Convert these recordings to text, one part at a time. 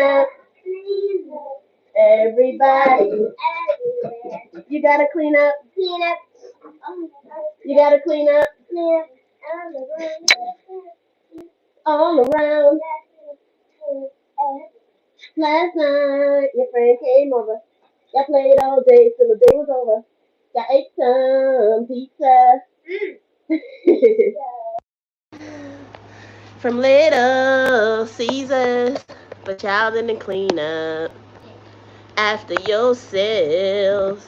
up. Everybody, you gotta clean up. You gotta clean up all around. Last night, your friend came over. Y'all played all day till the day was over. Y'all ate some pizza. From Little Caesars, but y'all didn't clean up after yourselves.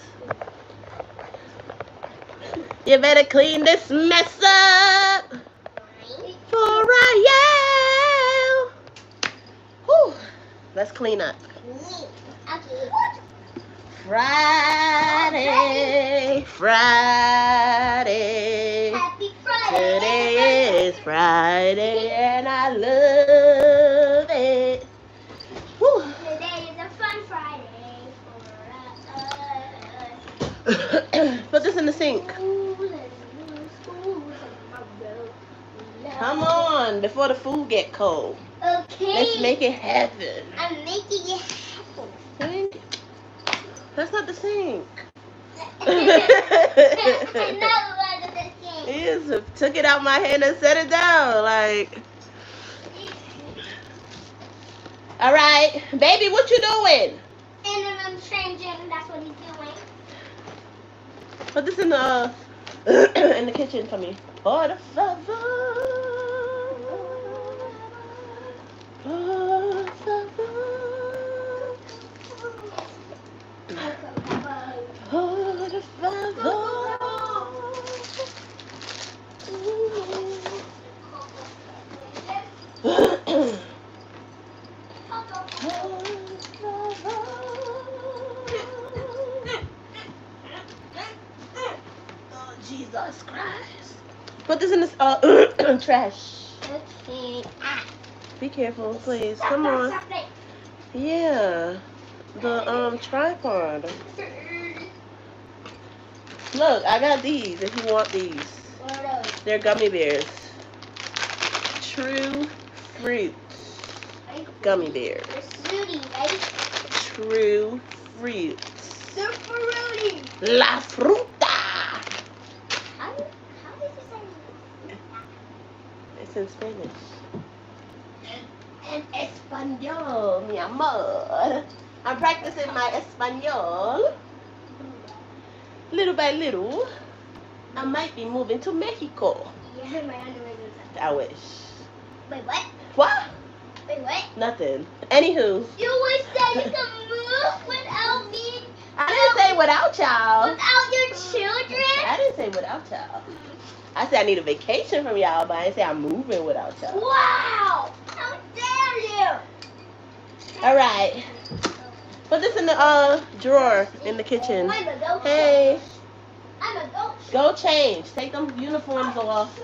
You better clean this mess up for I am. Whew. Let's clean up. Friday, Friday. Happy Friday. Today is Friday and I love it. Whew. Today is a fun Friday for us. Put this in the sink. Come on, before the food get cold. Okay. Let's make it happen. I'm making it happen. Sink? That's not the sink. I'm not allowed to the sink. He just took it out my hand and set it down. Like, all right, baby, what you doing? And then I'm changing. That's what he's doing. Put this in the in the kitchen for me. Por favor. Por favor. Por favor. Oh, Jesus Christ. Put this in this trash. Okay. Be careful, please. Come on. Yeah. The tripod. Look, I got these if you want these. What are those? They're gummy bears. True fruits. Gummy bears. They're fruity, right? True fruits. They're fruity. La fruta. How did you say that? It's in Spanish. En español, mi amor. I'm practicing my español. Little by little, I might be moving to Mexico. Yeah, my underwear goes up. I wish. Wait, what? What? Wait, what? Nothing. Anywho. You always said you can move without me. I didn't say without y'all. Without your children? I didn't say without y'all. I said I need a vacation from y'all, but I didn't say I'm moving without y'all. Wow! How dare you! All right. Put this in the drawer in the kitchen. I'm a ghost. Hey, I'm a ghost. go change. Take them uniforms off.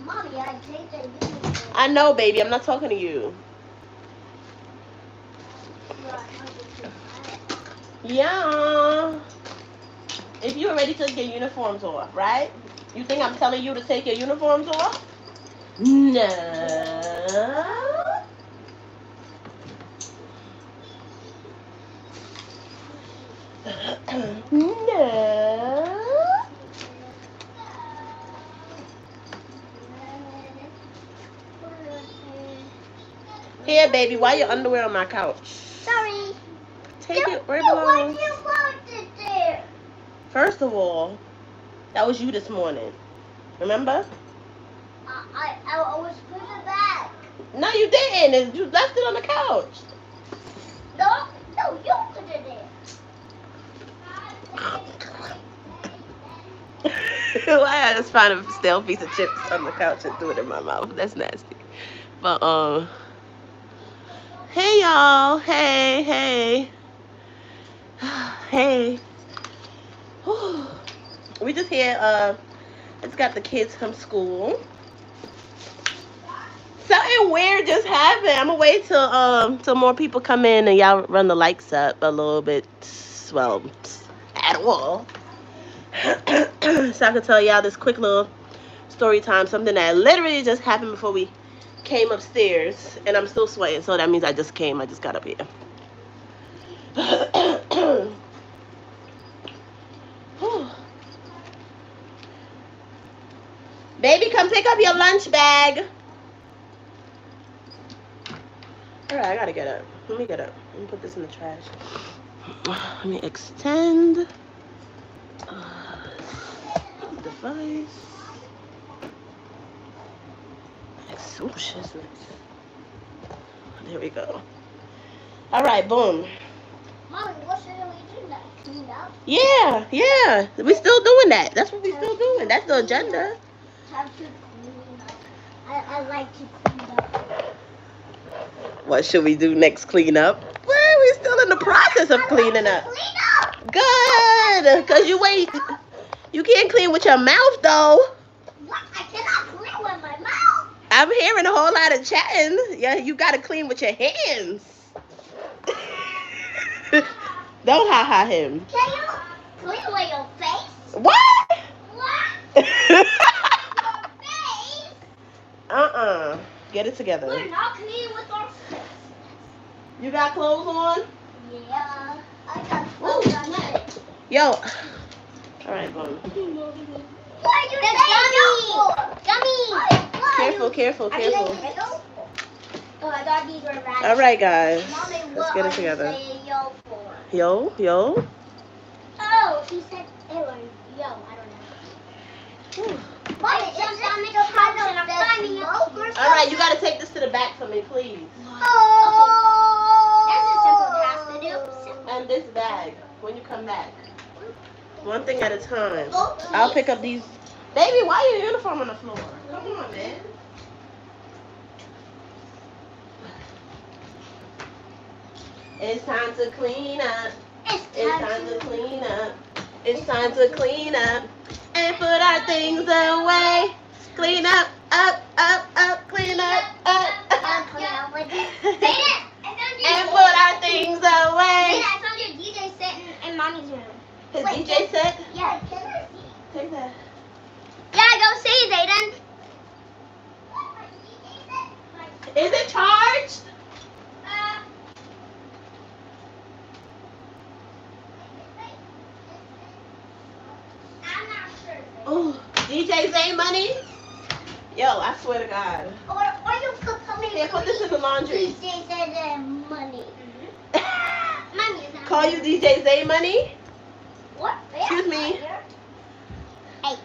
Mommy, I take the uniform. I know, baby. I'm not talking to you. Yeah. If you already took your uniforms off, right? You think I'm telling you to take your uniforms off? No. No. Here, baby, why your underwear on my couch? Sorry. Take it where it What belongs. do you want it there? First of all, that was you this morning. Remember? I was putting it back. No, you didn't. You left it on the couch. No, you put it there. Why I just find a stale piece of chips on the couch and threw it in my mouth? That's nasty. But hey y'all. Hey. Hey. Whew. We just here. It's got the kids from school. Something weird just happened. I'm gonna wait till more people come in and y'all run the likes up a little bit. Well, at all. So I can tell y'all this quick little story time. Something that literally just happened before we came upstairs, and I'm still sweating, so that means I just came. I just got up here. Baby, come pick up your lunch bag. All right, I gotta get up. Let me get up. Let me put this in the trash. Let me extend device. Oh, shiznit. There we go. All right, boom. Mommy, what should we do next? Clean up? Yeah. We still doing that. That's what we still doing. That's the agenda. Have to clean up. I like to clean up. What should we do next? Clean up? Well, we're still in the process of cleaning up. Clean up. Good, cause you can't clean with your mouth though. What? I cannot clean with my mouth. I'm hearing a whole lot of chatting. Yeah, you gotta clean with your hands. Don't ha him. Can you clean with your face? What? What? Your face? Get it together. We're not cleaning with our face. You got clothes on? Yeah. I got clothes on it. Yo. All right, boom. What are you saying? Dummy. Careful. Oh, I thought these were rabbits. All right, guys. Mommy, Let's get it together. What are you saying yo for? Yo. Oh, she said or yo. I don't know. Mommy, just let me go find the All right, you gotta take this to the back for me, please. Oh. That's a simple task to do. And this bag when you come back. One thing at a time. Oh, I'll pick up these. Baby, why your uniform on the floor? Come on, man. It's time to clean up. It's time to clean up. It's time to clean up and put our things away. Clean up, clean up, and put our things away. I found your DJ set in mommy's room. His DJ set? Yeah, can I see? Take that. Yeah, go see, Zayden. Is it charged? I'm not sure. Oh, DJ Zay money? Yo, I swear to God. Or you could come in. Here, put this in the laundry. DJ said money. Mommy is not. Call you DJ Zay money? What? Excuse me. Hey.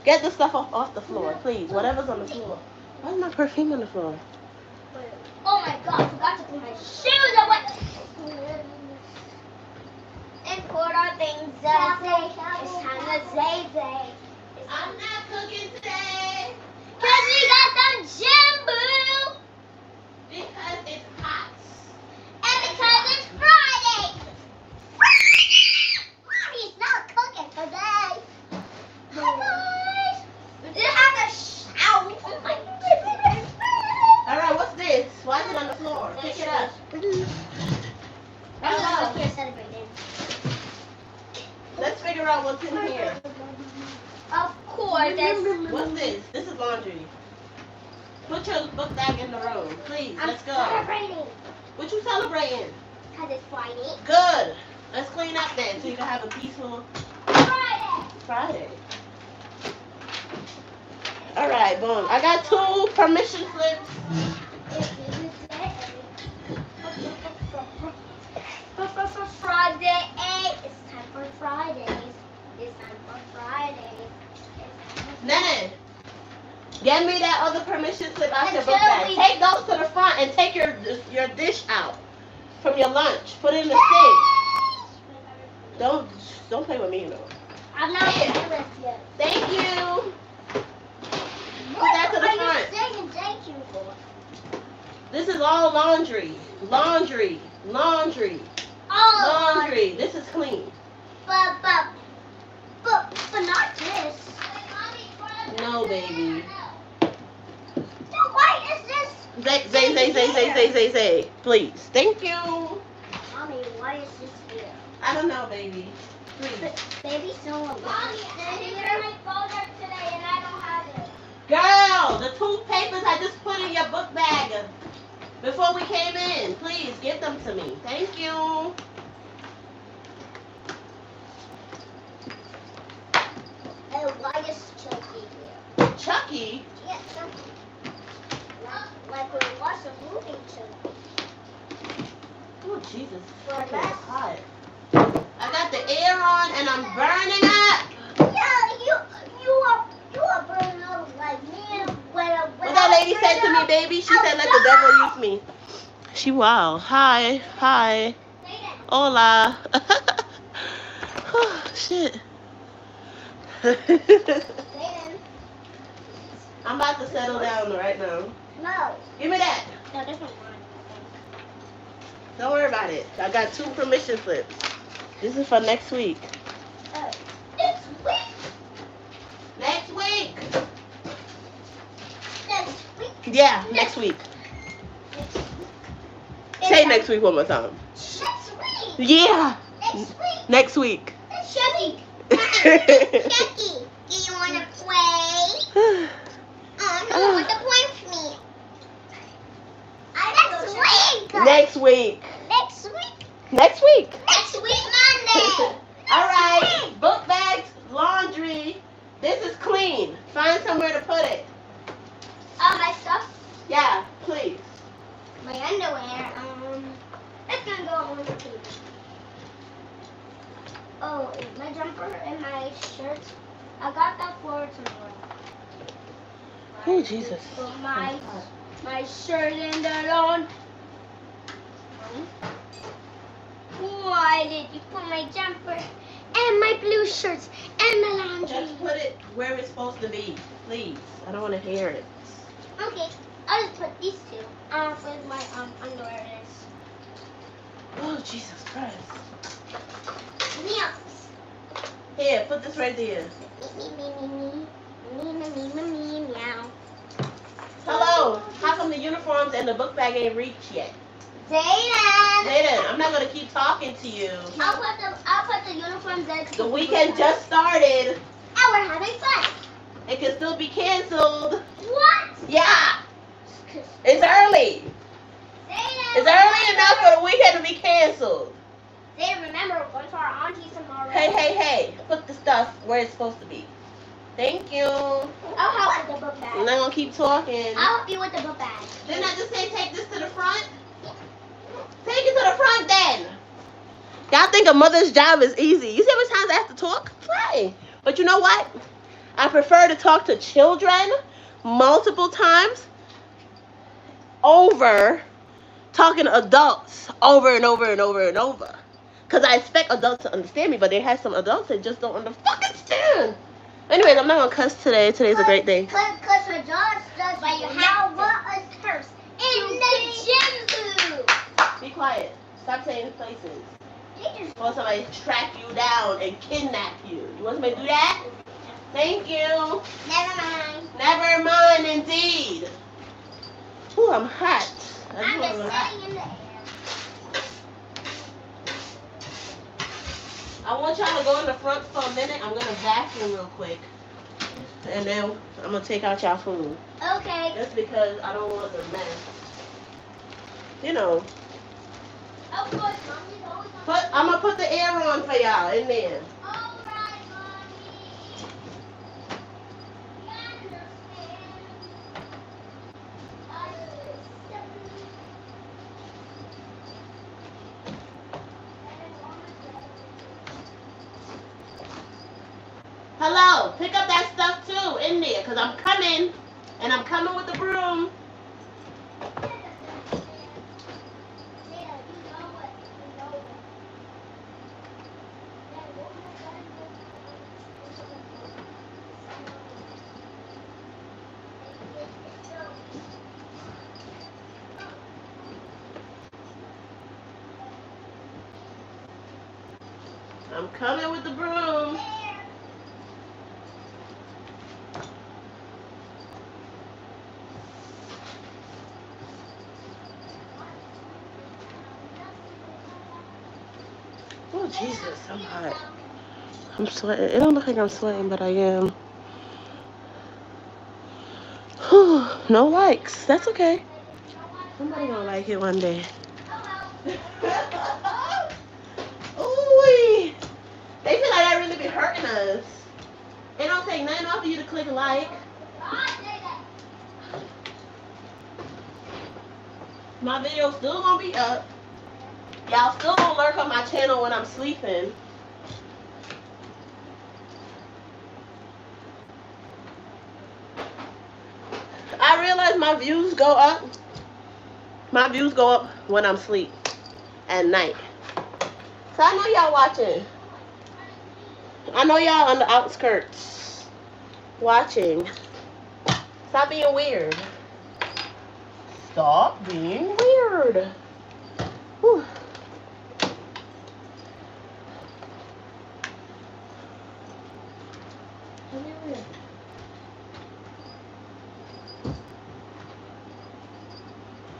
Get the stuff off the floor, please. Whatever's on the floor. Why is my perfume on the floor? Oh my God! I forgot to put my shoes away. And put our things away. It's time to Zay. I'm not cooking today. Cause we got some gym, boo. Because it's hot. And because it's Friday. Mommy's not cooking today. Hi guys. We didn't have to shout. Oh my goodness. All right, what's this? Why is it on the floor? Pick it up. I'm here celebrating. Let's figure out what's in here. Of course, that's. What's this? This is laundry. Put your book bag in the room, please. I'm Let's go. celebrating. What you celebrating? Because it's Friday. Good. Let's clean up then so you can have a peaceful Friday. All right, boom. I got 2 permission slips. Friday. It's time for Fridays. It's time for Fridays. Nene, get me that other permission slip out your Until book bag. we- Take those to the front and take your dish out from your lunch. Put it in the sink. Don't play with me, you know. I'm not on the list yet. Thank you. Put that to the What are front. you saying thank you for? This is all laundry. Laundry. Oh, Laundry. This is clean. but not this. No, baby. So why is this? Say. Please. Thank you. Mommy, why is this here? I don't know, baby. Please. Baby, someone. Mommy, I didn't get my folder today and I don't have it. Girl, the toothpapers I just put in your book bag before we came in. Please give them to me. Thank you. And why is Chucky here? Chucky? Yeah, Chucky. Like we watched a movie Chucky. Oh, Jesus. For It's less. hot. I got the air on and I'm burning up. Yeah, you are burning up like me when What that lady said to me, baby? She said, let the devil use me. She wow. Hi. Hi. Hola. Oh, shit. I'm about to settle down right now. No. Give me that. No, this one's mine. Don't worry about it. I got 2 permission slips. This is for next week. This week. Next week. Next week. Yeah, next week. Say next week one more time. Next week. Yeah. Next week. Next week. Chucky. Chucky, do you want to play? No, you want to play with me. Next week. Next week. Next week. Next week. Next week, Monday. All right. Book bags, laundry. This is clean. Find somewhere to put it. My stuff. Yeah, please. My underwear. It's gonna go on the table. Oh, my jumper and my shirt. I got that for tomorrow. Oh, Jesus. Put my shirt in the lawn. Why did you put my jumper and my blue shirts and my laundry? Just put it where it's supposed to be, please. I don't want to hear it. Okay, I'll just put these two. With my underwear is. Oh, Jesus Christ. Meow. Here, put this right there. Me, meow. Hello. How come the uniforms and the book bag ain't reached yet? Zayden. Zayden, I'm not gonna keep talking to you. I'll put the uniforms in. The weekend just started. And we're having fun. It can still be canceled. What? Yeah. It's early. Zayden. It's early enough for the weekend to be canceled. Zayden, remember, we're going to our auntie's tomorrow. Hey. Put the stuff where it's supposed to be. Thank you. I'll help with the book bag. I'm not gonna keep talking. I'll help you with the book bag. Didn't I just say take this to the front? Take it to the front then. Y'all think a mother's job is easy. You see how many times I have to talk? Right. But you know what? I prefer to talk to children multiple times over talking to adults over and over and over and over. Because I expect adults to understand me, but they have some adults that just don't understand. Anyways, I'm not going to cuss today. Today's a great day. Because her dog does, but you have what a curse. In the gym. Be quiet. Stop saying places. Or somebody track you down and kidnap you. You want somebody to do that? Thank you. Never mind. Never mind, indeed. Ooh, I'm hot. I'm just sitting in the air. I want y'all to go in the front for a minute. I'm going to vacuum real quick. And then I'm going to take out y'all food. Okay. Just because I don't want the mess. You know. Of course, Mommy's always on. I'm going to put the air on for y'all in there. All right, Mommy. We understand. Hello, pick up that stuff too in there, because I'm coming. And I'm coming with the broom. I'm coming with the broom. Oh, Jesus, I'm hot. I'm sweating. It don't look like I'm sweating, but I am. No likes. That's okay. Somebody gonna like it one day. Ooh, they feel like that really be hurting us. It don't take nothing off of you to click like. My video's still gonna be up. Y'all still gonna lurk on my channel when I'm sleeping. I realize my views go up. My views go up when I'm asleep at night. So I know y'all watching. I know y'all on the outskirts watching. Stop being weird. Stop being weird. Whew.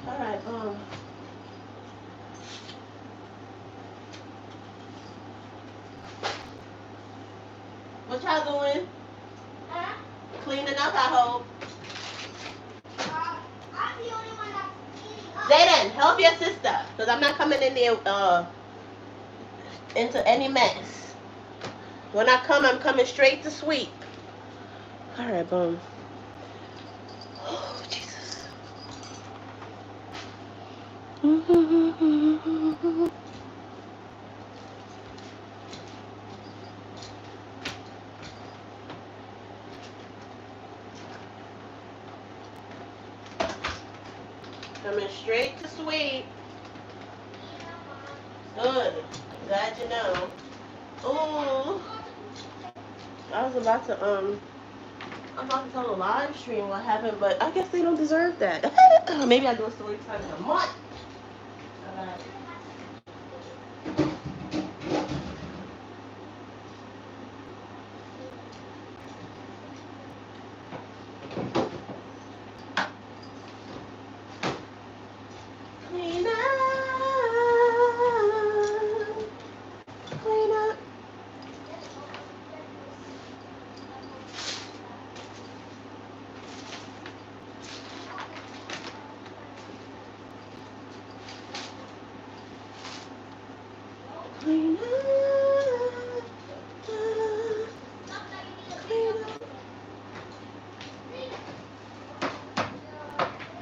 All right, what y'all doing? Cleaning up, I hope. I'm the only one that's cleaning up. Zayden, help your sister, because I'm not coming in there into any mess. When I come, I'm coming straight to sweep. All right, boom. Oh, Jesus. Coming straight to sweep. Good. Glad you know. Ooh. I was about to tell a live stream what happened, but I guess they don't deserve that. Maybe I'll do a story time in a month. Alright. Clean up. Clean up. Clean up. Clean up.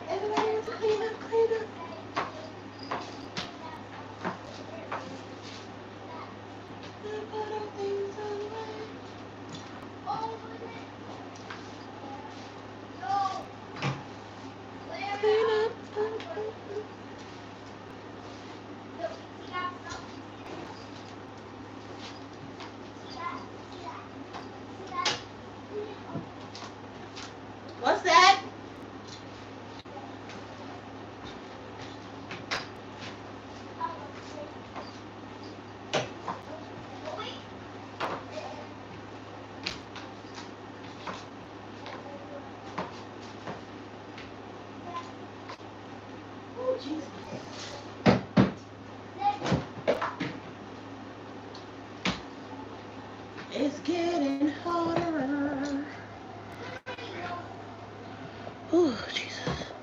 Everybody wants to clean up, clean up. Put our things away. Clean up. What's that? Oh, Jesus. It's getting hotter. Oh, Jesus.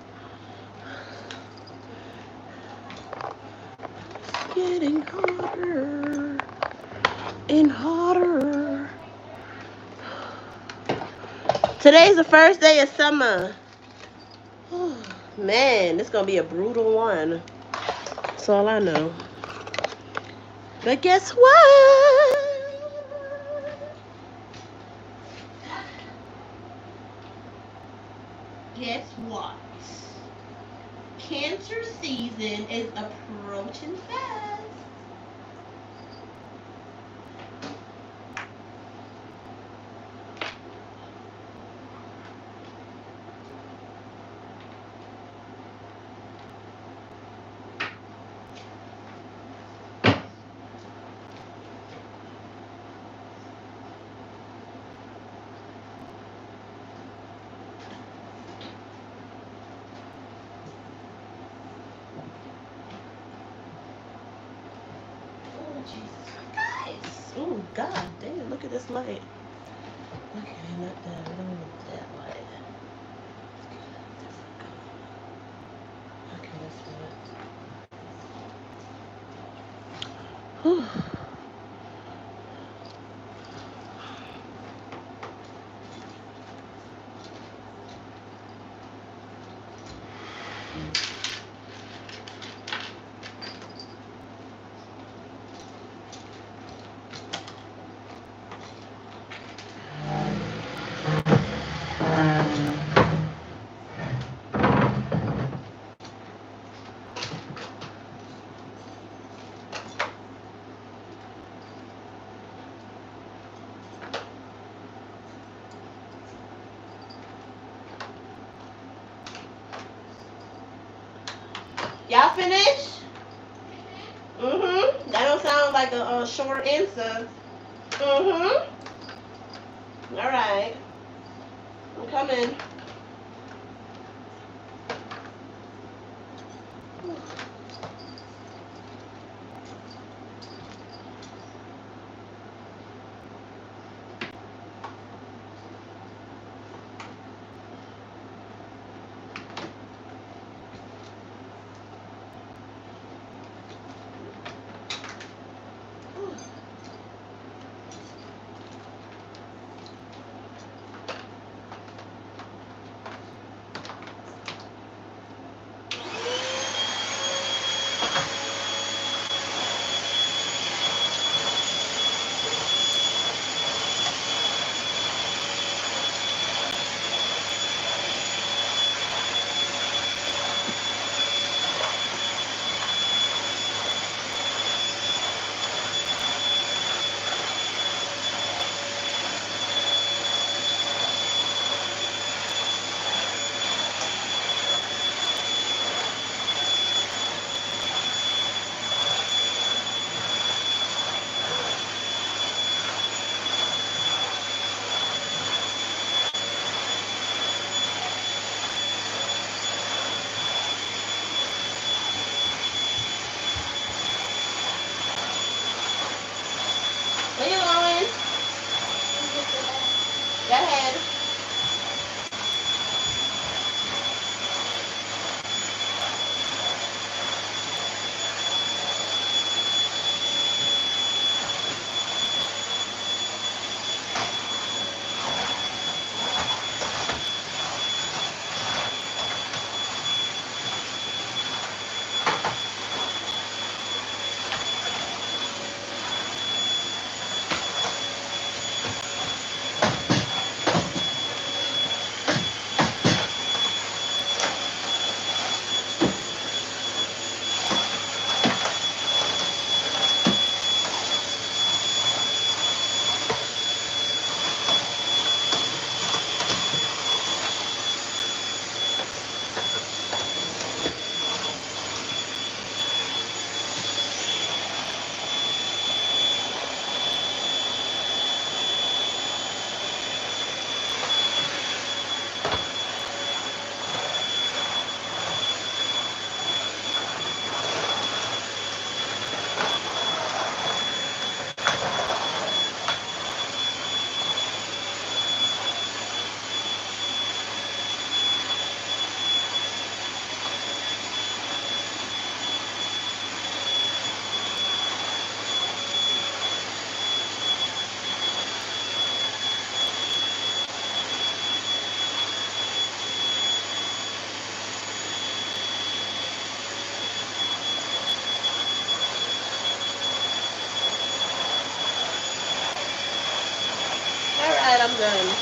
It's getting hotter and hotter. Today's the first day of summer. Oh, man, it's going to be a brutal one. That's all I know. But guess what? Guess what? Cancer season is approaching fast. Guys, oh God damn, look at this light. Okay, not that, we don't want that light. Whew. Y'all finished? Mm-hmm. That don't sound like a short answer. Mm-hmm. All right. I'm coming. Where you going? Go ahead. All right, I'm done.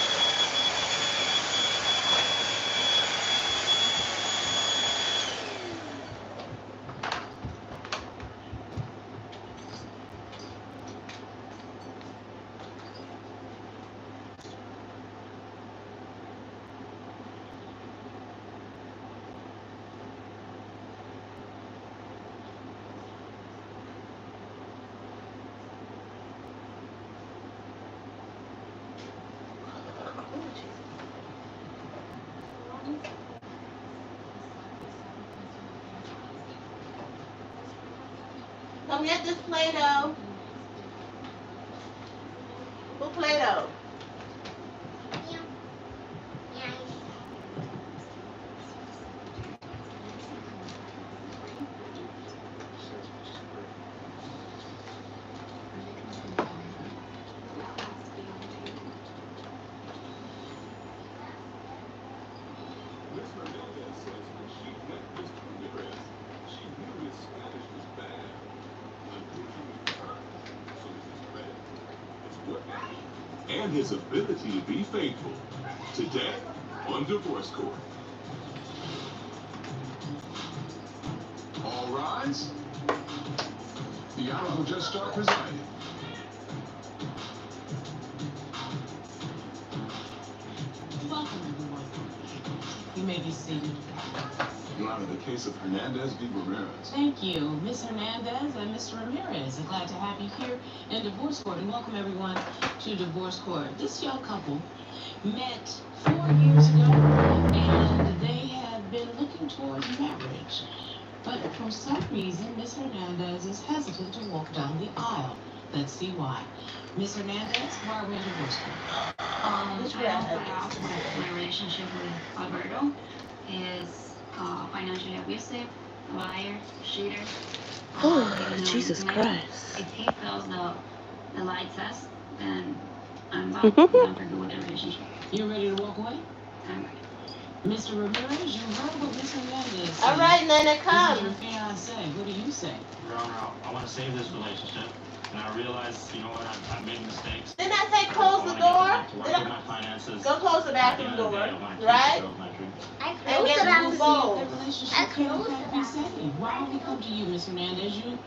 Come get this Play-Doh. Who Play-Doh? and his ability to be faithful. Today on Divorce Court. All rise. The Honorable Judge Stark presiding. Welcome, everyone. You may be seated. Your Honor, the case of Hernandez v. Ramirez. Thank you, Ms. Hernandez and Mr. Ramirez. I'm glad to have you here in Divorce Court, and welcome everyone to Divorce Court. This young couple met 4 years ago, and they had been looking towards marriage. But for some reason, Ms. Hernandez is hesitant to walk down the aisle. Let's see why. Ms. Hernandez, why are we in Divorce Court? My relationship with Alberto is financially abusive, liar, cheater. Jesus Christ. If he fails the lie test, then I'm not going to do with the relationship. You ready to walk away? I'm ready. Mr. Ramirez, you heard what Ms. Hernandez said. All right, Nana, This is come. your fiance. What do you say? Your Honor, I want to save this relationship. And I realize, you know what, I've made mistakes. Didn't I say close the door? To work with my finances. Go close the bathroom door, I want to keep right? myself, my dream. I And closed get the new bathroom. bowl. The relationship can in fact be saved. Why don't we come to you, Ms. Hernandez? You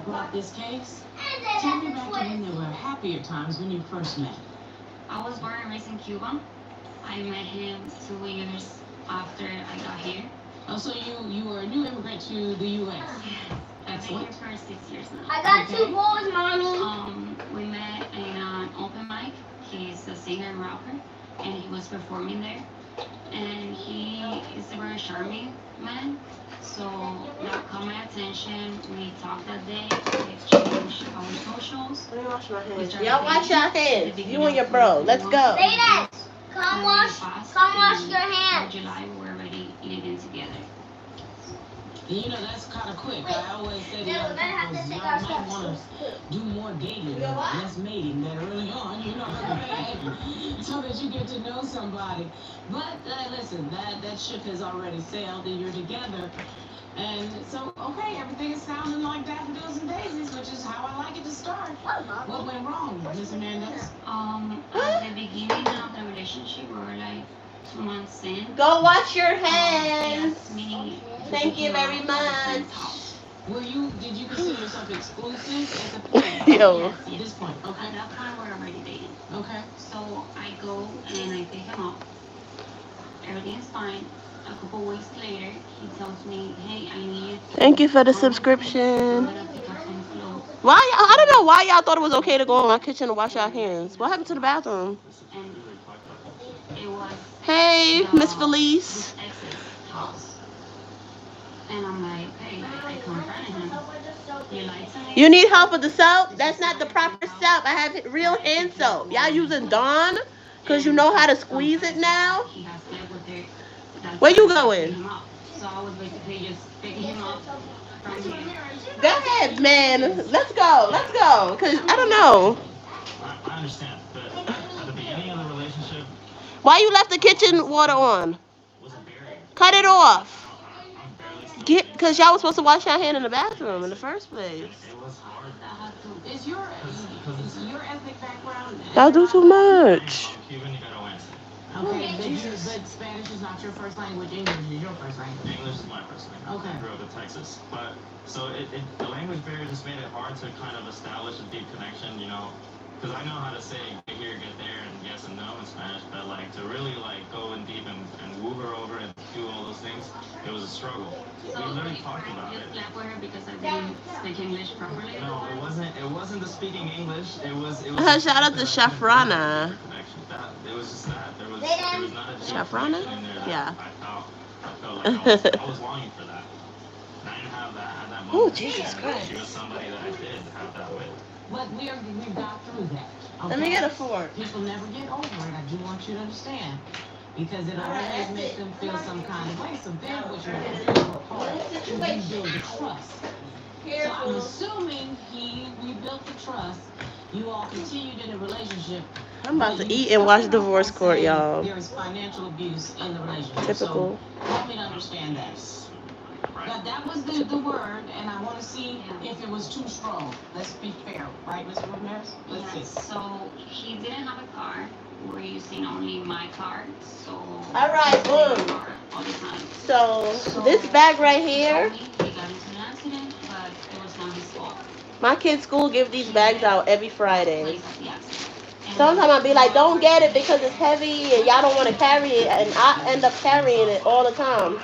brought this case. Tell me back to when there were happier times when you first met. I was born and raised in Cuba. I met him 2 years after I got here. Oh, so you were a new immigrant to the U.S. I've been here Excellent. for 6 years now. I got 2 bowls, mommy. We met in an open mic. He's a singer and rapper, and he was performing there. And he is a very charming man. So that caught my attention. We talked that day. We exchanged our socials. Let me wash my hands. started Y'all wash your dating. hands. You and your bro. Let's go. Say that. Come And wash. we passed Come wash in your hands. July, we were already living together. And you know, that's kind of quick. Wait. I always say to Yeah, young we're gonna have to couples, take y'all our might steps. want to do more dating, less mating that early on, you know, so that you get to know somebody. But listen, that ship has already sailed and you're together. And so, okay, everything is sounding like daffodils and daisies, which is how I like it to start. What went wrong, Ms. Hernandez? At the beginning of the relationship, we were like 2 months in. Go wash your He hands. asked me to Thank take you him very out to his much. friend's house. Did you consider yourself exclusive at the point? Yo. At this point, At okay. that point, we're already dating. Okay. So I go and I pick him up. Everything is fine. A couple weeks later, he tells me, "Hey, I need you to Thank you for the I'm subscription. gonna pick up some clothes." Why? I don't know why y'all thought it was okay to go in my kitchen and wash your hands. What happened to the bathroom? And it was Hey, Miss Felice. his ex's house. And I'm like, "Hey, I confronted him. You lied to me." You need help with the soap? That's not the proper soap. I have real hand soap. Y'all using Dawn? Because you know how to squeeze it now? He has slept with her. That's Where you why I going? picked him up. So I was basically just picking him up from here. Go ahead, man. Let's go. Let's go. Because I don't know. I understand, but at the beginning of the relationship, Why you left the kitchen water on? was a barrier. Cut it off. I'm barely still Because y'all was supposed to wash your hand in the bathroom in the first place. It was hard. Is your ethnic background? Y'all do too much. I'm Cuban Nicaraguense. Okay, but Spanish is not your first language. English is your first language. English is my first language. Okay. I grew up in Texas. But, so the language barrier just made it hard to kind of establish a deep connection, you know. Because I know how to say get here, get there, and yes and no in Spanish. But, like, to really, like, go in deep and woo her over and do all those things, it was a struggle. So We literally you talked about it. slept with her because I didn't speak English properly? No, it wasn't the speaking English. It was Shout out to Shafrana. Connection. It was just that. There was not a deep Shafrana? connection in there that Yeah. I felt like I was longing for that. And I didn't have that at that moment. Oh, Jesus And Christ. She was somebody that I did have that with. But we've got through that. Okay? Let me get a fork. People never get over it. I do want you to understand. Because it always makes them feel some kind of way. So then what you're going to do is rebuild the trust. So I'm assuming he rebuilt the trust. You all continued in a relationship. I'm about to eat and watch Divorce Court, y'all. There is financial abuse in the relationship. Typical. So help me to understand that. Right That was the word, and I want to see if it was too strong. Let's be fair, right, Mr. Ramirez? Let's see. So he didn't have a car. We're using only my car. So. All right, boom. All the time. So this bag right here. He got into an accident, but it was not his fault. My kids' school give these bags out every Friday. Place of the accident. Sometimes I'll be like, don't get it because it's heavy and y'all don't want to carry it, and I end up carrying it all the time.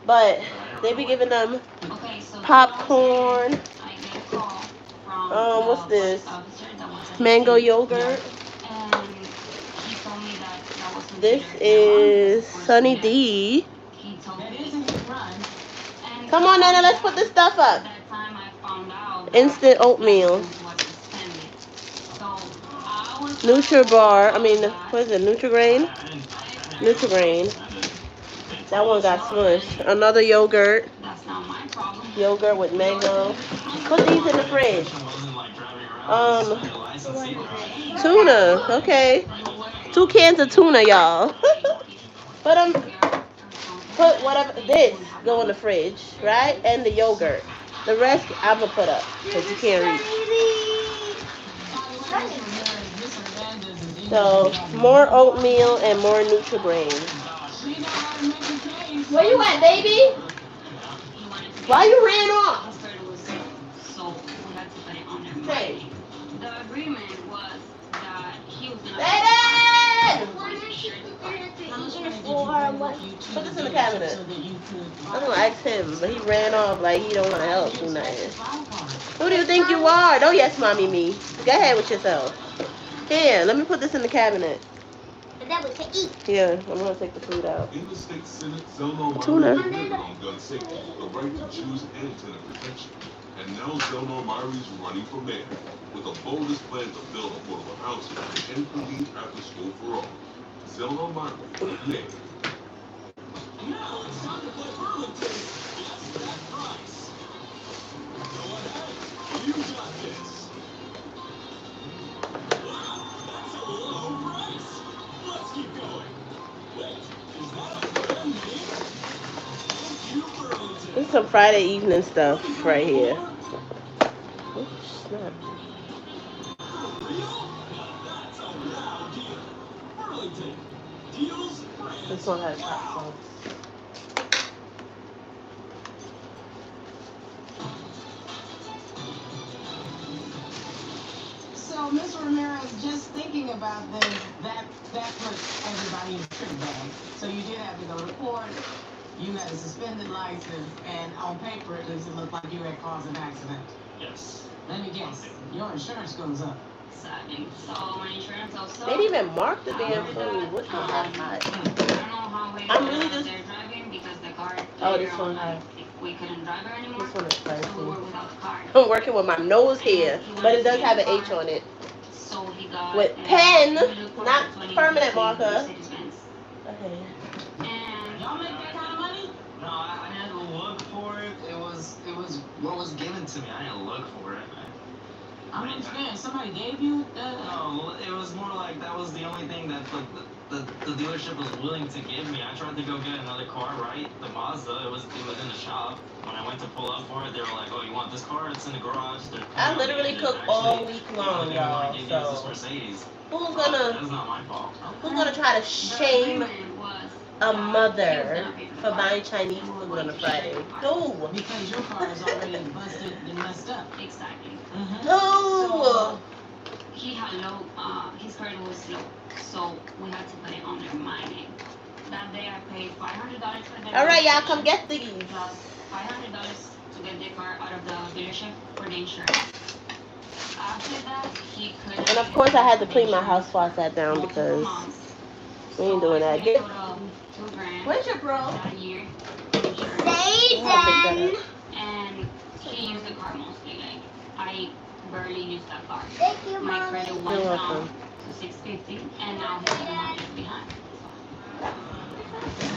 But they be giving them Okay, so popcorn. I get a call from What's this? officer that was at Mango the scene, yogurt. and he told me that was This considered is marijuana. Sunny D. He told That me. is a hit run. And Come on, Nana, let's put this stuff at up. that time I found out Instant that his oatmeal. license was suspended. So I was Nutribar. I mean, what is it? Nutrigrain? I didn't. Nutrigrain. That one got smushed. Another yogurt. That's not my problem. Yogurt with mango. Put these in the fridge. Tuna. Okay. 2 cans of tuna, y'all. Put whatever. This go in the fridge, right? And the yogurt. The rest I'm gonna put up because you can't reach. So more oatmeal and more Nutrigrain. Where you at, baby? Why you ran off? So we had to put it on there. Hey. The agreement was that he was gonna. Aiden! Put Put this in the cabinet. I'm gonna ask him, but he ran off like he don't want to help do nothing. Who do you think you are? Don't yes, mommy me. Go ahead with yourself. Here, let me put this in the cabinet. And then we can eat. Yeah, I'm gonna take the food out. In the state Senate, Zelno Tuna. Myrie delivered on gun safety, the right to choose and tenant protection. And now Zelno Myrie is running for mayor with the boldest plan to build affordable housing and complete after school for all. Zelno Myrie, mayor. Now it's time to play Burlington's Guess That Price. Go ahead, you got this. Wow, that's a low price. Let's keep going. Wait, is that a brand name? Thank you, Burlington. This is some Friday evening stuff right here. Oh, snap. For real? Now that's a wow deal. Burlington. Deals, brands, This one has hot wow. sauce. So, Mr. Ramirez, just thinking about this, that put everybody in a trick bag. So you did have to go to court. You had a suspended license, and on paper, it doesn't look like you had caused an accident. Yes. Let me guess, your insurance goes up. Exactly. So my insurance also. They didn't even mark the damn food. Which one has hot? I don't know how we I'm really were just- there driving because the car. Oh, later this one on, has. we couldn't drive her anymore. This one is So we spicy. were without the car. I'm working with my nose here, but it does have an H on it. So he got With pen, he looked for not 20 permanent marker. Mercedes-Benz. Okay. And Y'all make that kind of money? No, I didn't look for it. It was what was given to me. I didn't look for it. I don't understand. Somebody gave you the. No, it was more like that was the only thing that the dealership was willing to give me. I tried to go get another car, right? The Mazda. It was in the shop. When I went to pull up for it, they were like, "Oh, you want this car? It's in the garage." I literally cook all week long, y'all. This So Mercedes. who's That's gonna not my fault. try to shame agreement was a that mother he was gonna pay for the buying car. Chinese food on a Friday? Who? Because your car is already busted and messed up. Exactly. Mm-hmm. Who? He had low, his credit was low, so we had to put it under my name. That day I paid $500 for the All right, y'all, come get these. plus $500 to get the car out of the dealership for the insurance. After that, he couldn't. And of course, I had to clean my house before I sat down because we ain't doing that. Get. $2,000 Where's your bro? that year. Insurance. Satan. And he used the car mostly. Like I barely used that car. Thank you, My Mommy. credit You're went down welcome. to 650, and now he's 7 years behind.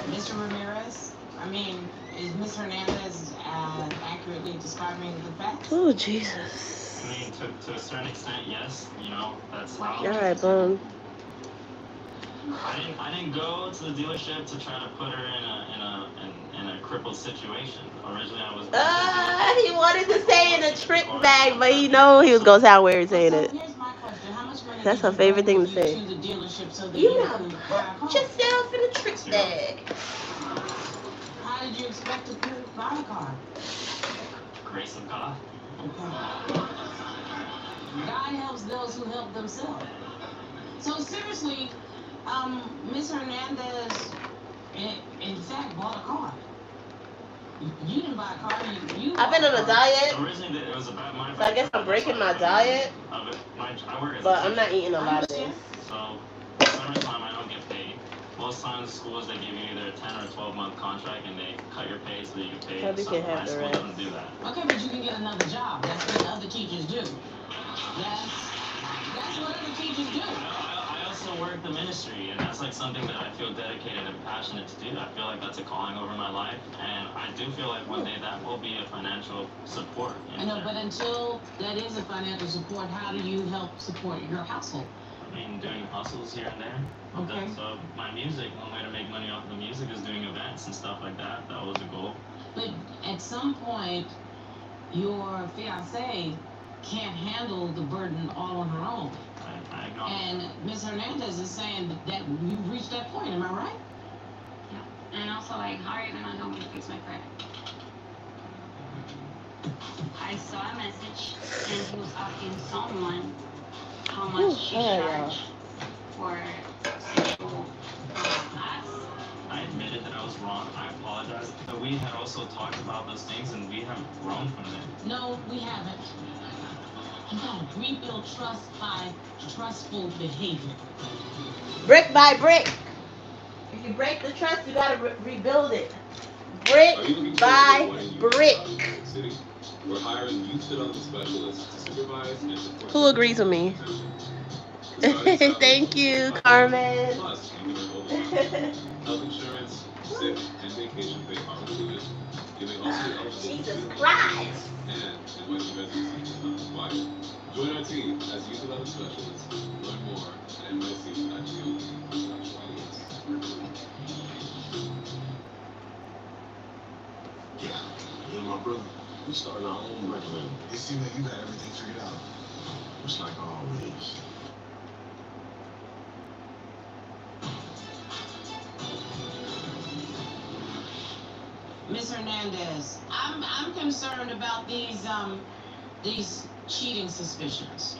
Mr. Ramirez, I mean, is Ms. Hernandez accurately describing the facts? Oh, Jesus. I mean, to a certain extent, yes. You know, that's how. All right, boom. I didn't go to the dealership to try to put her in a crippled situation. Originally, I was He wanted to say in a trick bag, but he know he was gonna sound weird saying it. Here's my question: how much money That's did her you favorite bring thing with to you say. to the dealership so that You you know, could buy a car? put yourself in a trick bag. How did you expect to buy a car? grace of God. Okay. God helps those who help themselves. So seriously, Miss Hernandez, in fact, bought a car. You didn't buy a car. You I've been on a diet, Originally, it was about my. so I guess I'm breaking my diet. I work as But a I'm not teacher. eating a lot of this. So, summertime, I don't get paid. Most times, schools they give you either a 10 or 12-month contract, and they cut your pay so that you get paid. Probably can have My the school rest. doesn't do that. Okay, but you can get another job. That's what other teachers do. That's what other teachers do. I also work the ministry, and that's like something that I feel dedicated and passionate to do. I feel like that's a calling over my life, and I do feel like one day that will be a financial support. I know, but until that is a financial support, how do you help support your household? I mean, doing hustles here and there. Okay. So my music, one way to make money off the music is doing events and stuff like that. That was a goal. But at some point, your fiance can't handle the burden all on her own. I acknowledge. And Ms. Hernandez is saying that you've reached that point. Am I right? Yeah. And also, like, how are you gonna help me fix my credit? I saw a message, and he was asking someone how much she charged for sexual acts. I admitted that I was wrong. I apologize. But we had also talked about those things, and we have grown from them. No, we haven't. You gotta rebuild trust by trustful behavior. Brick by brick. If you break the trust, you gotta rebuild it. Brick by brick. We're hiring youth development specialists to supervise and support. Who agrees with me? Thank you, Carmen. Plus, you can health insurance, sick, and vacation pay are included. You may also be eligible Jesus Christ. and inviting residency is not required. Join our team as youth development specialists. Learn more at nyc.gov. Yeah, me and my brother, we started our own record label. It seemed like you had everything figured out. Just like always. Ms. Hernandez, I'm concerned about these cheating suspicions.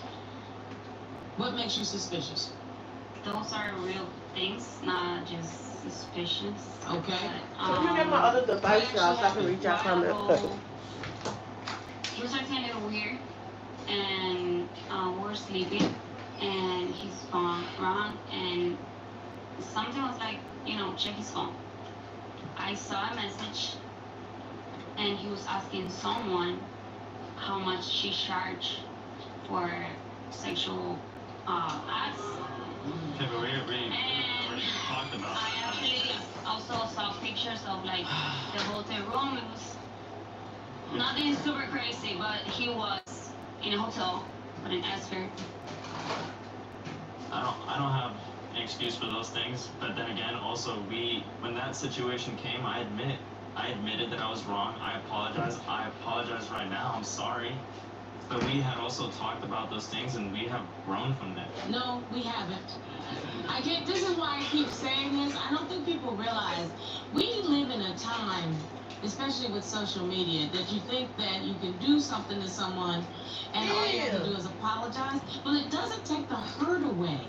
What makes you suspicious? Those are real things, not just suspicions. Okay. So you get my other device now so I can reach out from it. He was acting a little weird, and we were sleeping, and his phone rang, and something was like, check his phone. I saw a message, and he was asking someone how much she charged for sexual acts. Okay, but we already talked about I that. actually also saw pictures of like the hotel room. It was nothing super crazy, but he was in a hotel with an escort. I don't have an excuse for those things, but then again, also when that situation came, I admitted that I was wrong. I apologize right now. I'm sorry. But we had also talked about those things, and we have grown from them. No, we haven't. This is why I keep saying this. I don't think people realize we live in a time, especially with social media, that you think that you can do something to someone and all you have to do is apologize. Well, it doesn't take the hurt away.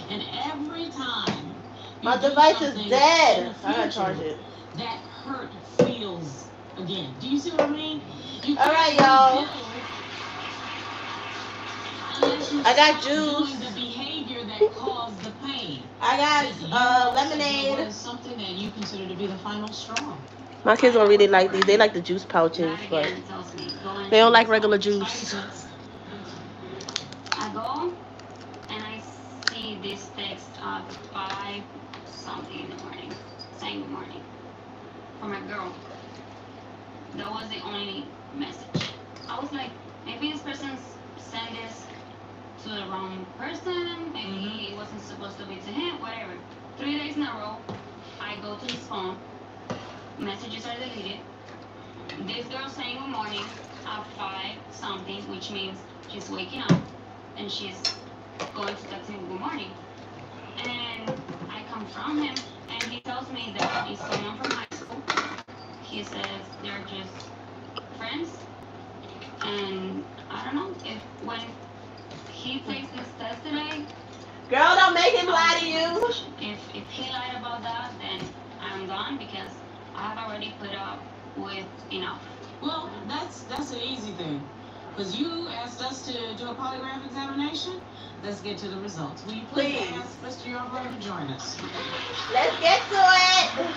And every time My device is dead. I gotta charge it. That hurt feels again. Do you see what I mean? All right, y'all. I got juice. The behavior that caused the pain. I got lemonade. Something that you consider to be the final straw. My kids don't really like these. They like the juice pouches, but they don't like regular juice. I go and I see this text at 5 something in the morning, saying good morning, from a girl. That was the only message. I was like, maybe this person sent this to the wrong person, maybe it wasn't supposed to be to him, whatever. 3 days in a row, I go to his phone, messages are deleted, This girl saying good morning at 5 something, which means she's waking up and she's going to text me good morning. And I confront him and he tells me that he's someone from high school. He says they're just friends. And I don't know if when he takes this test today, Girl, don't make him lie to you. if he lied about that, then I'm gone because I have already put up with enough. Well, that's an easy thing. Because you asked us to do a polygraph examination. Let's get to the results. Will you please ask Mr. Yarbrough to join us? Let's get to it.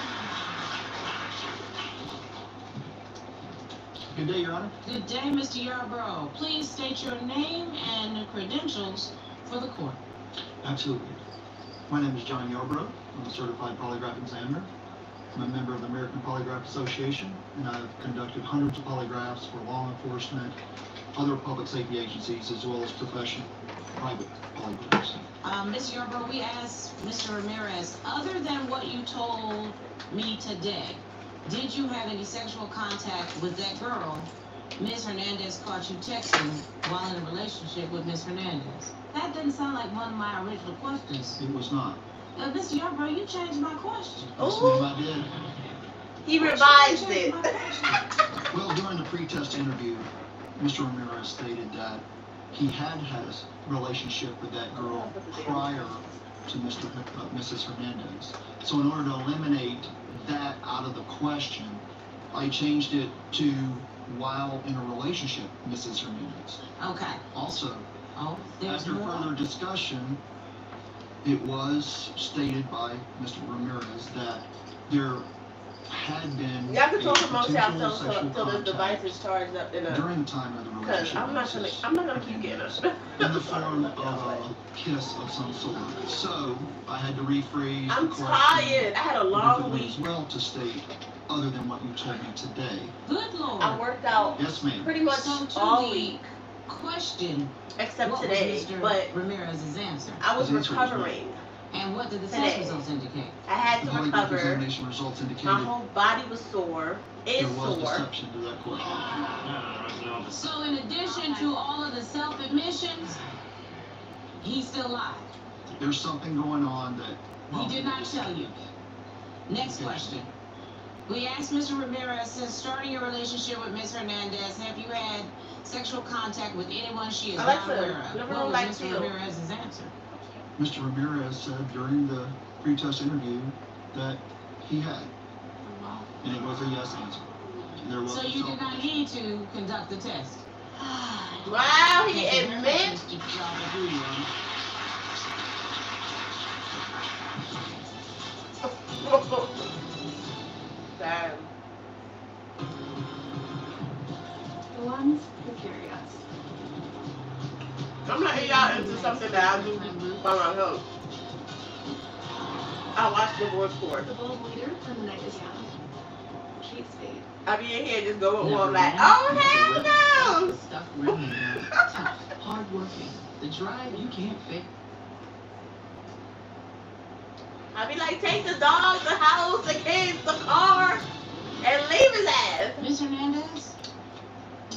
Good day, Your Honor. Good day, Mr. Yarbrough. Please state your name and credentials for the court. Absolutely. My name is John Yarbrough. I'm a certified polygraph examiner. I'm a member of the American Polygraph Association, and I've conducted hundreds of polygraphs for law enforcement, other public safety agencies, as well as professional private polygraphs. Ms. Yarbrough, we asked Mr. Ramirez, other than what you told me today, did you have any sexual contact with that girl Ms. Hernandez caught you texting while in a relationship with Ms. Hernandez? That didn't sound like one of my original questions. It was not. Mr. Yarbrough, you changed my question. Yes, ma'am, I did. He revised it. Well, during the pre-test interview, Mr. Ramirez stated that he had had a relationship with that girl prior to Mrs. Hernandez. So in order to eliminate that out of the question, I changed it to while in a relationship, Mrs. Hernandez. Okay. Also, there's after more? further discussion, it was stated by Mr. Ramirez that there had been You have to a talk amongst potential yourselves sexual till this device contact is charged up in a. during the time of the Because relationship. I'm not gonna keep getting us. In the form of a kiss of some sort. So I had to rephrase I'm the question tired. I had a long differently week. as well to state other than what you told me today. Good Lord. I worked out Yes, ma'am. pretty much So to all the week question, except what today, was Mr. but Ramirez's answer? I was His answer was recovering. And what did the Today. test results indicate? I had The to polygraph recover. examination results My indicated whole body was sore. there Is was sore. deception to that question. So in addition to all of the self-admissions, he still lied. There's something going on that He did not tell you. Next question. We asked Mr. Ramirez, since starting your relationship with Ms. Hernandez, have you had sexual contact with anyone she is not Alexa, aware of? never What know was like Mr. you. Ramirez's answer? Mr. Ramirez said during the pre-test interview that he had. And it was a yes answer. There was So you did not need to conduct the test? Wow, he Thank you very much, admits. Mr. Yarbrough. Damn. The ones who curious. I'm not y'all into something that I do by myself. I watch Divorce Court. The bold leader and the night is young. Kate Spade. I be in here just going on like, oh hell no! Stuff running tough, hardworking, the drive you can't fake. I be like, take the dog, the house, the kids, the car, and leave his ass. Ms. Hernandez,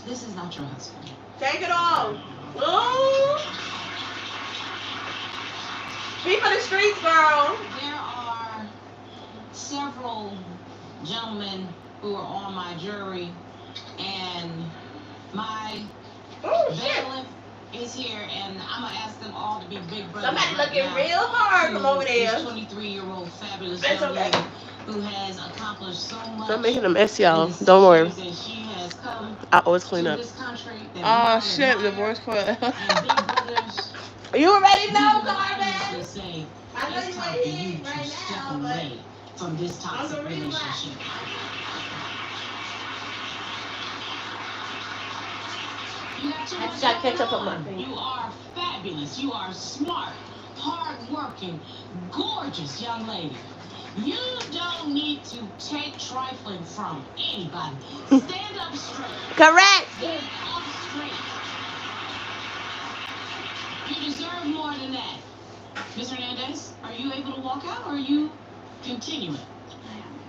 this is not your husband. Take it off. Ooh. Be for the streets, girl. There are several gentlemen who are on my jury, and my Oh shit. bailiff is here, and I'm gonna ask them all to be big brothers. Somebody right looking now real hard from over to there. This 23-year-old fabulous It's young okay. lady who has accomplished so much. Stop making them mess, in y'all. the 6 Don't worry. years that she has come I always clean to up. this country that Oh we shit, admire, Divorce Court. and big brothers. You already We know, unanimously Carmen. say I know it's you time ain't for you here to right step now, but away from this toxic I'm the reason why. relationship. You got too I much just got going ketchup on my on. thing. You are fabulous. You are smart, hardworking, gorgeous young lady. You don't need to take trifling from anybody. Stand up straight. Correct. Stand up straight. You deserve more than that. Ms. Hernandez, are you able to walk out or are you continuing? I am.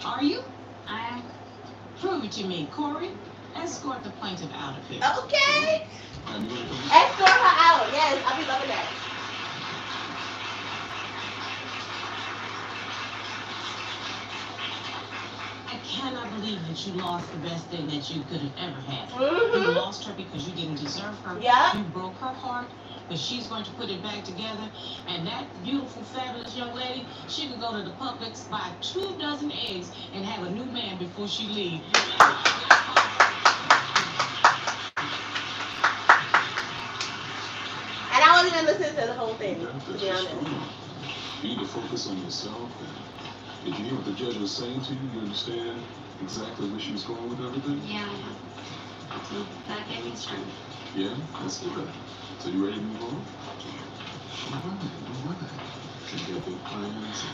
Are you? I am. Prove it to me, Corey. Escort the plaintiff out of here. Okay. I'm going to come. Escort her out. Yes, I'll be loving that. I cannot believe that you lost the best thing that you could have ever had. Mm-hmm. You lost her because you didn't deserve her. Yeah. You broke her heart, but she's going to put it back together. And that beautiful, fabulous young lady, she could go to the Publix, buy 2 dozen eggs, and have a new man before she leaves. And I wasn't even listening to the whole thing, Yeah, to that's be just honest. true. You need to focus on yourself. And did you hear what the judge was saying to you? You understand exactly where she was going with everything? Yeah, yeah. So that gave me strength. Yeah, that's good. So you ready to move on? All right. So you got big plans.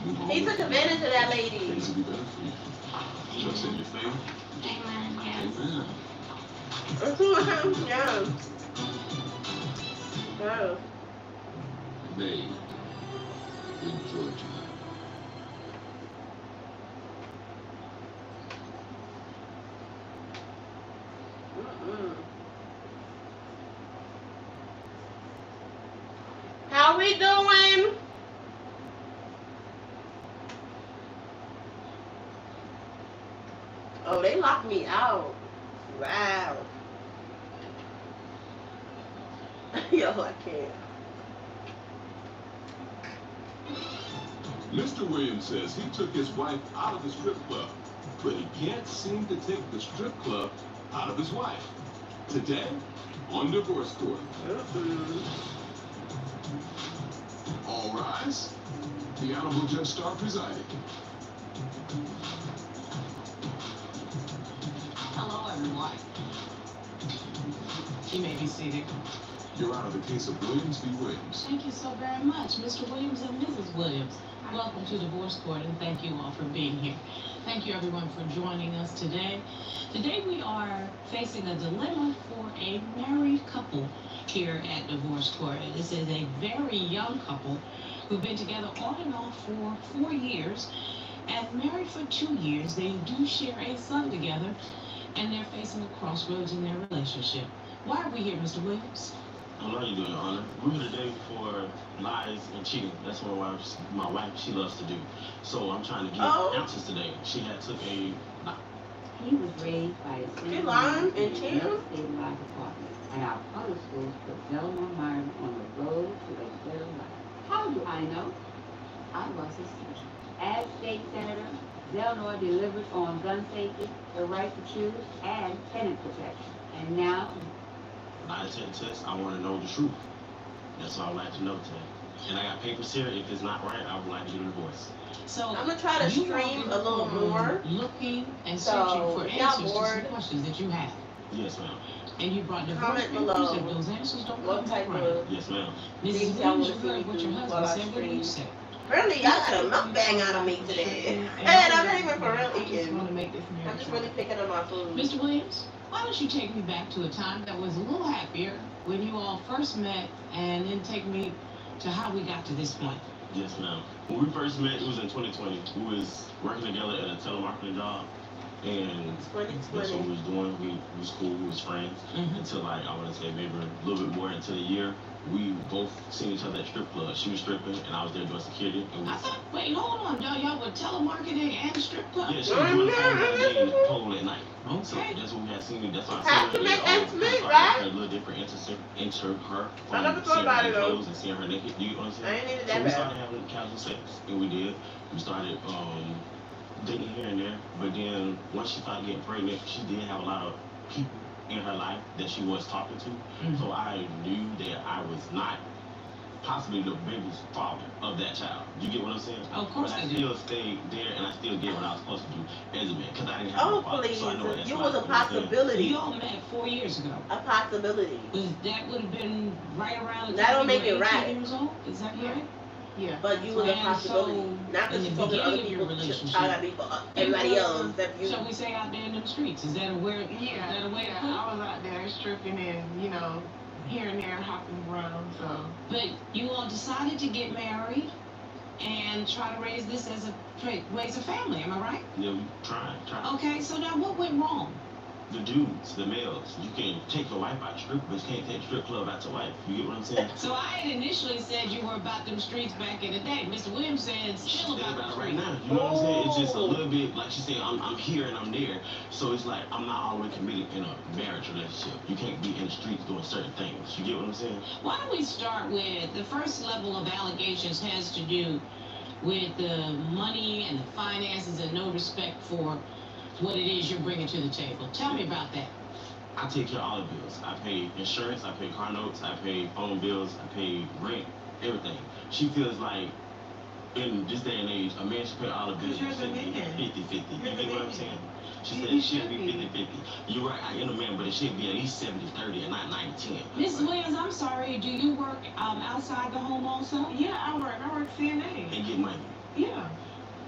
Move on. He took advantage of that lady. Things will be better for you. Trust in your faith. Amen. Yes. Amen. Yeah. Oh. May in Georgia. Mm-mm. How we doing? Oh, they locked me out. Wow. Yo, I can't. Mr. Williams says he took his wife out of the strip club, but he can't seem to take the strip club out of his wife. Today, on Divorce Court. All rise. The Honorable Judge Starr presiding. Hello, everyone. You may be seated. You're out of the case of Williams v. Williams. Thank you so very much, Mr. Williams and Mrs. Williams. Welcome to Divorce Court, and thank you all for being here. Thank you, everyone, for joining us today. Today, we are facing a dilemma for a married couple here at Divorce Court. This is a very young couple who've been together on and off for 4 years and married for 2 years. They do share a son together, and they're facing a crossroads in their relationship. Why are we here, Mr. Williams? How are you doing, Your Honor? We're here today for lies and cheating. That's what my wife, she loves to do. So I'm trying to get answers today. She had took a... He was raised by a She single lying mom and in cheating? a stabilized apartment, and our public schools put Delmar Myron on the road to a better life. How do I know? I was his teacher. As state senator, Delmar delivered on gun safety, the right to choose, and tenant protection. And now, I attend test. I want to know the truth. That's all I would like to know today. And I got papers here. If it's not right, I would like to get a divorce. So I'm gonna try to you stream walked a little in the courtroom more. looking and So, searching for if y'all answers to some bored, questions that you have. Yes, ma'am. And you brought divorce comment papers below if those answers don't what come type back right. of Yes, ma'am. Mrs. things y'all Williams, want you to see me heard what your do while husband I said. What do you stream. say? Really, y'all got a mukbang out of me today. And I'm not even for real I just eating. want to make this I'm marriage just really right. picking on my food. Mr. Williams, why don't you take me back to a time that was a little happier when you all first met, and then take me to how we got to this point. Yes, ma'am. When we first met, it was in 2020. We was working together at a telemarketing job, and that's what we was doing. We was cool. We was friends until, like, I want to say maybe a little bit more into the year. We both seen each other at strip club. She was stripping, and I was there doing security. And we, Wait, hold on, y'all were telemarketing and strip club? yeah, she was doing the phone that day and pole at night. Okay. So that's what we had seen. That's why I Have seen to her. make ends meet, A right? little different insert her I from never thought seeing about her it, though. clothes and seeing her naked. Do you know what I'm I saying? ain't needed So that we bad. started having casual sex, and we did. We started dating here and there, but then once she started getting pregnant, she did have a lot of people in her life that she was talking to. So I knew that I was not possibly the baby's father of that child. You get what I'm saying? Of course but I I do. still stayed there, and I still did what I was supposed to do as a man, because I didn't have Oh, no father. please. So I know what that's You like, was a you know what I'm saying? possibility. You all met 4 years ago. A possibility. That would have been right around the That time don't you make were it 18 right. years old? Is that correct? Yeah. But you was a And possibility. so, Not in because you the told other beginning of your people to relationship, try to be for everybody else. That you. Shall we say out there in the streets? Is that a word? Is that a way to put it? I was out there stripping and, here and there hopping around, so. But you all decided to get married, and try to raise this as raise a family. Am I right? Yeah, we try. Okay, so now what went wrong? The dudes, the males, you can take your wife out the strip, but you can't take the strip club out your wife. You get what I'm saying? So I had initially said you were about them streets back in the day. Mr. Williams said still about the right now. You know what I'm saying? It's just a little bit, like she said, I'm here and I'm there. So it's like I'm not all the way committed in a marriage relationship. You can't be in the streets doing certain things. You get what I'm saying? Why don't we start with the first level of allegations has to do with the money and the finances and no respect for what it is you're bringing to the table. Tell me about that. I take care of all the bills. I pay insurance, I pay car notes, I pay phone bills, I pay rent, everything. She feels like in this day and age, a man should pay all the bills. You're the man. 50-50. You get what I'm saying? She said You it should should be be. 50-50. You're right, I am a man, but it should be at least 70-30 and not 90-10. Mrs. Williams, I'm sorry, do you work outside the home also? Yeah, I work CNA. And get money. Yeah.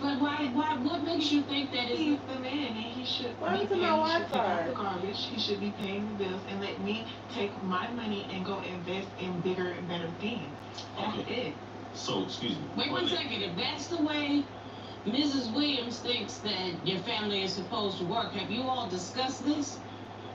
But what makes you think that He's it's... the man, and he should What be happened to paying, my he should pick up Wi-Fi? the garbage, he should be paying the bills, and let me take my money and go invest in bigger and better things. That's it. So, excuse me. Wait one second, if that's the way Mrs. Williams thinks that your family is supposed to work, have you all discussed this?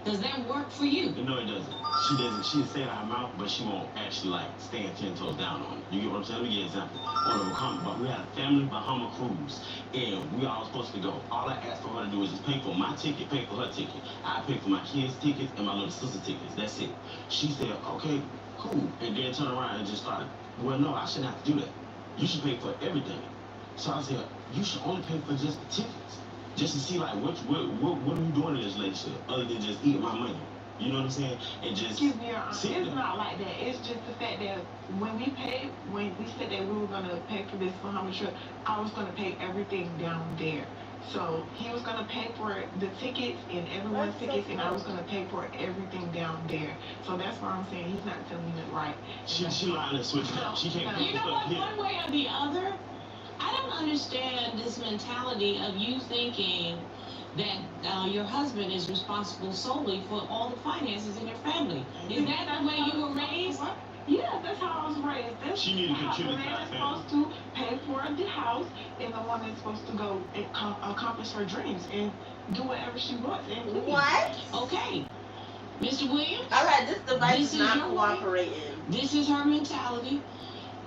Does that work for you? No, it doesn't. She doesn't. She say it out her mouth, but she won't actually like stand 10 toes down on it. You get what I'm saying? Let me give you an example. On a Bahama, but we had a family Bahama cruise, and we all supposed to go. All I asked for her to do is just pay for my ticket, pay for her ticket. I pay for my kids' tickets and my little sister's tickets. That's it. She said, okay, cool, and then turned around and just started. Well, no, I shouldn't have to do that. You should pay for everything. So I said, you should only pay for just the tickets. Just to see like what are you doing in this relationship other than just eating my money? You know what I'm saying? And just Excuse me, Your Honor, sit it's there. not like that. It's just the fact that when we said that we were going to pay for this Bahama trip, I was going to pay everything down there. So he was going to pay for the tickets and everyone's tickets, and I was going to pay for everything down there. So that's why I'm saying he's not telling it right. She lying and switching up. She can't pay You for know stuff what, here. one way or the other, I don't understand this mentality of you thinking that your husband is responsible solely for all the finances in your family. Is that the way you were raised? Yeah, that's how I was raised. That's She need to how contribute the to man our is family. supposed to pay for the house, and the woman is supposed to go and accomplish her dreams and do whatever she wants. And please. What? Okay. Mr. Williams? All right, this device This is is not your way. cooperating. This is her mentality.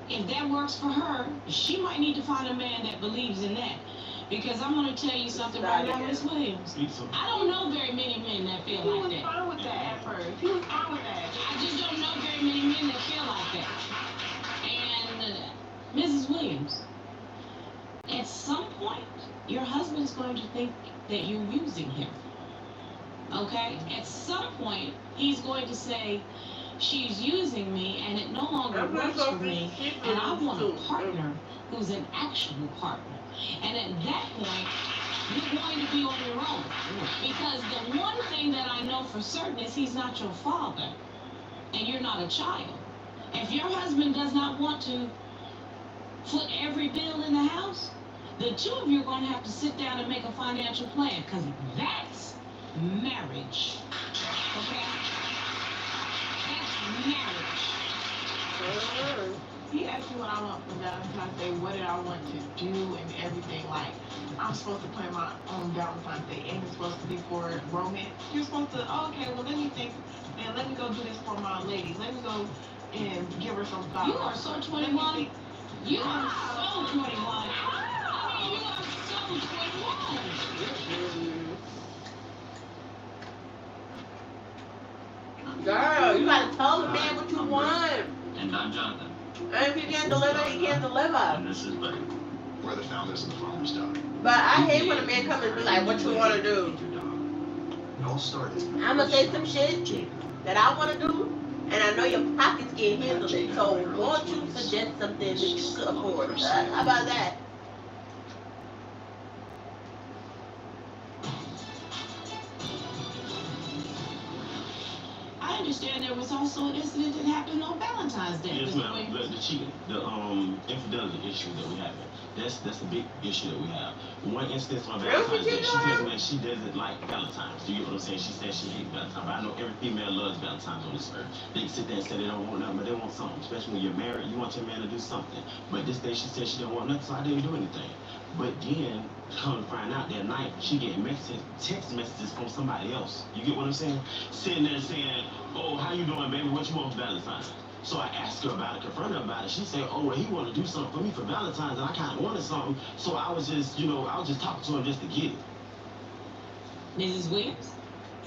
If that works for her, she might need to find a man that believes in that. Because I'm going to tell you something right now, Miss Williams. I don't know very many men that feel He like was that. fine with that at first. He was fine with that. I just don't know very many men that feel like that. And Mrs. Williams, at some point, your husband's going to think that you're using him. Okay? At some point, he's going to say, she's using me and it no longer works for me, and I want a partner who's an actual partner. And at that point, you're going to be on your own. Because the one thing that I know for certain is he's not your father, and you're not a child. If your husband does not want to foot every bill in the house, the two of you are going to have to sit down and make a financial plan, because that's marriage. Okay? That's marriage. He asked me what I want from Valentine's Day, what did I want to do and everything. Like, I'm supposed to plan my own Valentine's Day, and it's supposed to be for romance. You're supposed to, oh, okay, well, let me think, and let me go do this for my lady. Let me go and give her some flowers. You are so 21. You are so 21. I mean, you are so 21. Girl, you gotta tell the man what you want. And I'm Jonathan. And if he can't deliver, he can't deliver. And this is Buddy. We're the founders of the Farmer's Dog. But I hate when a man comes and be like, what you wanna do? It all started. I'ma say some shit that I wanna do, and I know your pockets can't handle it. So won't you suggest something that you could afford? How about that? I understand there was also an incident that happened on Valentine's Day. Yes, Mr. ma'am. Williams. The cheating, the infidelity issue that we have. That's a big issue that we have. One instance on Valentine's Day, she tells me that she doesn't like Valentine's. Do you get what I'm saying? She says she hates Valentine's. But I know every female loves Valentine's on this earth. They can sit there and say they don't want nothing, but they want something. Especially when you're married, you want your man to do something. But this day she said she didn't want nothing, so I didn't do anything. But then, come to find out that night, she getting text messages from somebody else. You get what I'm saying? Sitting there saying, oh, how you doing, baby? What you want for Valentine's? So I asked her about it, confronted her about it. She said, oh, well, he wanted to do something for me for Valentine's, and I kind of wanted something. So I was just, I was just talking to him just to get it. Mrs. Williams?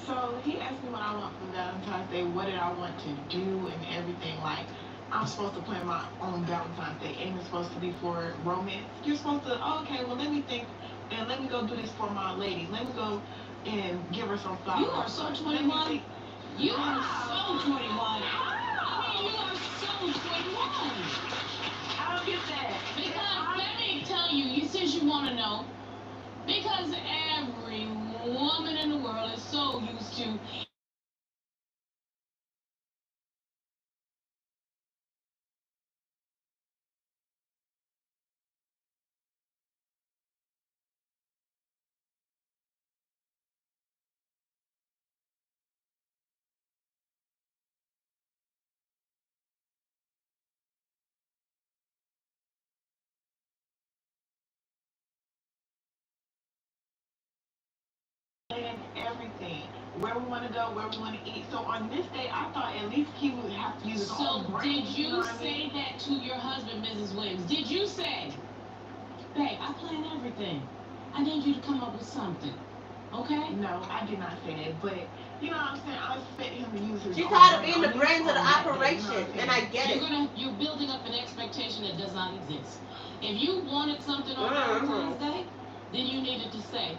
So he asked me what I want for Valentine's Day, what did I want to do and everything. Like, I'm supposed to plan my own Valentine's Day. Ain't it supposed to be for romance? You're supposed to, oh, okay, well, let me think, and let me go do this for my lady. Let me go and give her some flowers. You are so 21. You are so 21. You are so 21. I don't get that. Because, let me tell you, you said you want to know. Because every woman in the world is so used to and everything. Where we want to go, where we want to eat. So on this day, I thought at least he would have to use his own brain. Did you say that to your husband, Mrs. Williams? Did you say, babe, I plan everything. I need you to come up with something. Okay? No, I did not say that. But, you know what I'm saying? I expect him to use his She's own tired of brain being the on brains of the that day, operation, and I get it. You're building up an expectation that does not exist. If you wanted something on Valentine's Day, then you needed to say,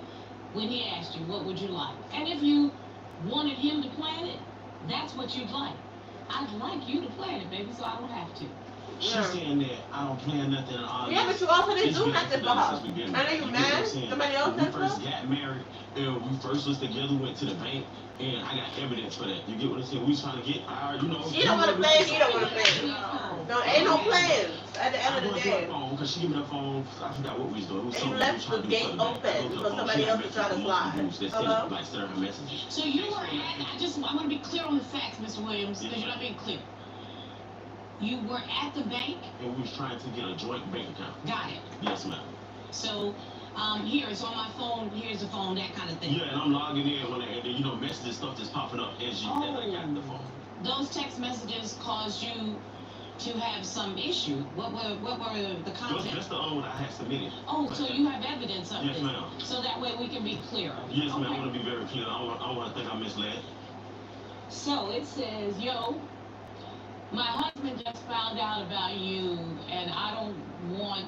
when he asked you, what would you like? And if you wanted him to plan it, that's what you'd like. I'd like you to plan it, baby, so I don't have to. She's saying that I don't plan nothing at all. Yeah, but you also didn't do nothing for her. I know you mad. Somebody else When we did first stuff? got married, and we first was together, went to the bank, and I got evidence for that. You get what I'm saying? We was trying to get our, She don't want to plan, he don't want to plan. No, ain't no plans at the end of the day. Because she gave me the phone, I forgot what we was doing. It was And you something left we the was trying to do gate for the bank. open I go to the for phone, somebody she else got to try to multiple slide. dudes that send, like, send her messages. So you were I want to be clear on the facts, Mr. Williams, because you're not being clear. You were at the bank? And we was trying to get a joint bank account. Got it. Yes, ma'am. So, here, it's on my phone, here's the phone, that kind of thing. Yeah, and I'm logging in when and then, messages, stuff that's popping up as I got the phone. Those text messages caused you to have some issue. What were the contents? That's the one I had submitted. Oh, so you have evidence of Yes, this. ma'am. So that way we can be clear. Yes, ma'am. Okay. I want to be very clear. I don't want to think I'm misled. So it says, yo, my husband just found out about you, and I don't want,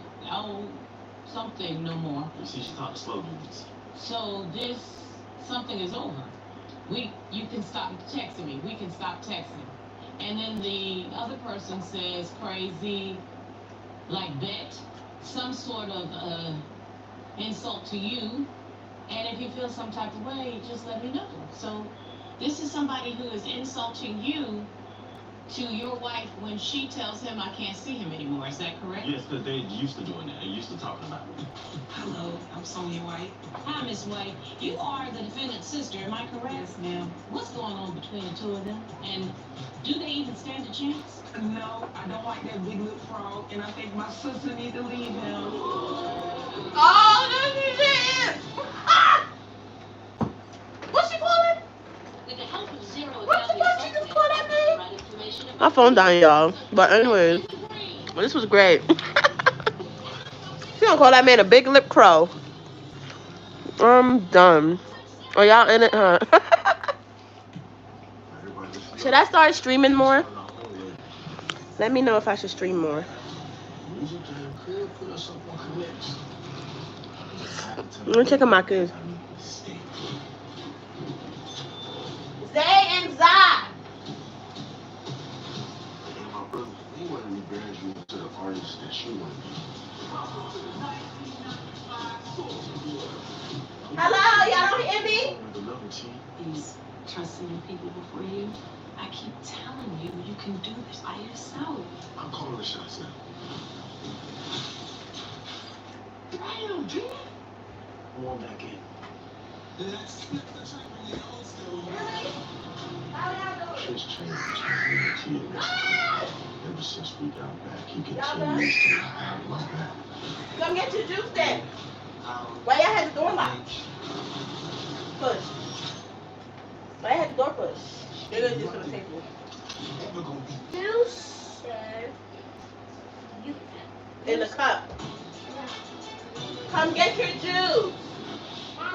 something no more. You see, she talked slow dudes. So something is over. You can stop texting me. We can stop texting. And then the other person says crazy, like bet, some sort of insult to you. And if you feel some type of way, just let me know. So this is somebody who is insulting you to your wife when she tells him I can't see him anymore. Is that correct? Yes, because they used to doing that. They used to talking about it. Hello, I'm Sonia White. Hi, Miss White. You are the defendant's sister, am I correct? Yes, ma'am. What's going on between the two of them? And do they even stand a chance? No, I don't like that big little frog, and I think my sister needs to leave him. Oh, no, you didn't! Ah! What's she calling? With the help of zero What you just call that name? My phone dying, y'all. But anyways, this was great. She gonna call that man a big lip crow. I'm done. Oh, y'all in it, huh? Should I start streaming more? Let me know if I should stream more. Let me check on my kids. Stay inside. Hello, y'all don't hear me? He's trusting the people before you. I keep telling you, you can do this by yourself. I'm calling the shots now. Damn, G. Come on back in. His change between me and Tia. Ever since we got back, he continues to have my back. Come get your juice then. Why y'all had the door locked? Push. Why y'all had the door pushed? They're just gonna take me. Juice, sir. In the cup. Come get your juice.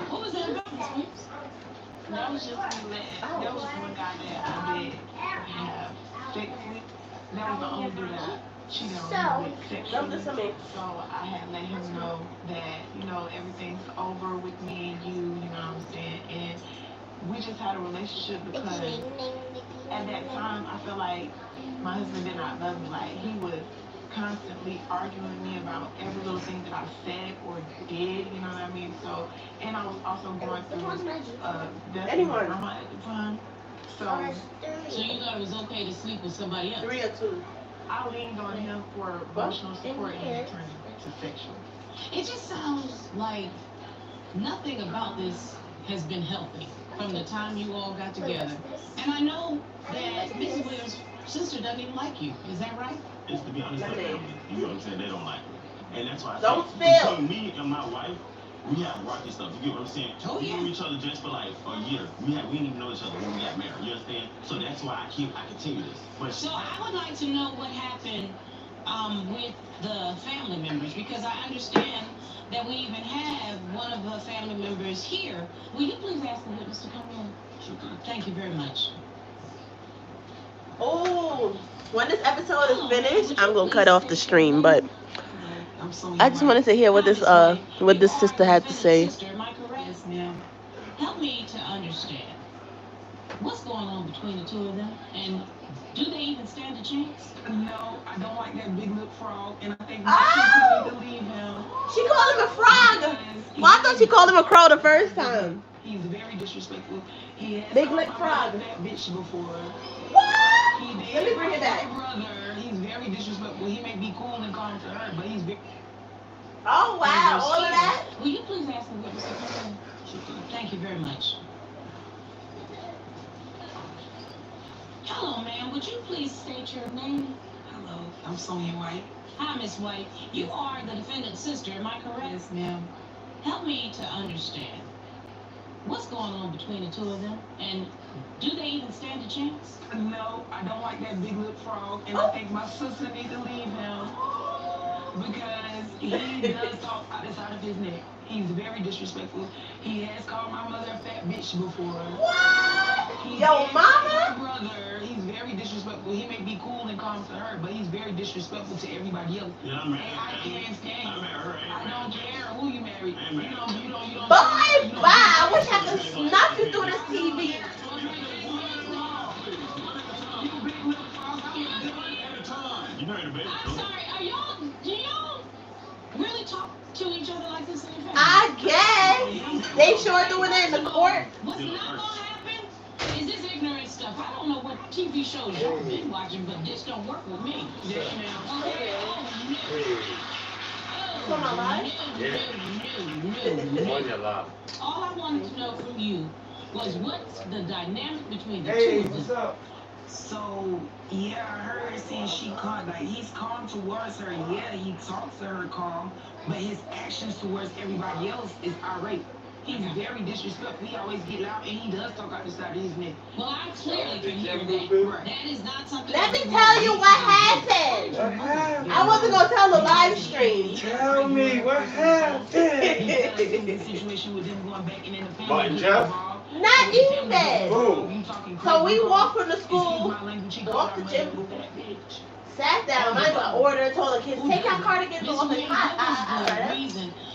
What was that about, Sweeps? That was just me letting, that was one guy that I did have sex with. That was the only dude that I cheated on with sexually. Don't listen to me. So I had let him know that, you know, everything's over with me and you know what I'm saying? And we just had a relationship because at that time I felt like my husband did not love me. Like he was constantly arguing with me about every little thing that I said or did, you know what I mean? So, and I was also going through death of my grandma at the time. So you thought it was okay to sleep with somebody else? 3 or 2. I leaned on him for emotional support and it turned into sexual. It just sounds like nothing about this has been healthy from the time you all got together. And I know that Mrs. Williams' sister doesn't even like you. Is that right? It's to be honest, her family. You know what I'm saying? They don't like her. And that's why I Don't say, spill. between me and my wife, we have rocky stuff. You get what I'm saying? Oh, We yeah. knew each other just for like a year. We didn't even know each other when we got married. You understand? So that's why I continue this. But So I would like to know what happened with the family members, because I understand that we even have one of the family members here. Will you please ask the witness to come in? Sure. Thank you very much. Oh, when this episode is finished, I'm gonna cut off the stream, but I just wanted to hear what this sister had to say. Am I correct? Yes, ma'am. Help me to understand what's going on between the two of them, and do they even stand a chance? No, I don't like that big lip frog, and I think my sister need to leave him. She called him a frog. Well, I thought she called him a crow the first time. He's very disrespectful. He has Big called lip my frog. mother a fat bitch before. What? He did. Let me bring it back. My brother, he's very disrespectful. He may be cool and calm to her, but he's very. Oh wow, all of that? Will you please ask the witness to come in? Thank you very much. Hello, ma'am. Would you please state your name? Hello, I'm Sonia White. Hi, Miss White. You are the defendant's sister, am I correct? Yes, ma'am. Help me to understand what's going on between the two of them, and do they even stand a chance? No, I don't like that big lip frog, and I think my sister needs to leave him because he does talk out the side of his neck. He's very disrespectful. He has called my mother a fat bitch before. What? He Yo, has mama? my brother, he's very disrespectful. He may be cool and calm to her, but he's very disrespectful to everybody else. yeah, And I can't stand I it. met her. I don't care who you marry. You don't. Bye, bye. I wish I could snuff you through this TV. You married a baby. I'm sorry, do y'all really talk to each other like this in your family? I guess. They sure doing it in the court. What's not gonna happen is this ignorant stuff. I don't know what TV shows y'all been watching, but this don't work with me. Yes, ma'am. Okay? It's on my live? No. On your live. All I wanted to know from you was what's the dynamic between the two of them. up? So, yeah, I heard saying she calm, like he's calm towards her. Yeah, he talks to her calm, but his actions towards everybody else is irate. He's very disrespectful. He always get loud, and he does talk out the side of his neck. Well, I clearly can hear that. That is not something. Let me tell you what happened. What happened? I wasn't gonna tell the live stream. Tell me what happened. The situation with them going back and in the family. But Jeff? Not even. Boom. So we walked from the school, walked to gym, sat down. Mind you, I ordered and told the kids, take your cardigans off and hot.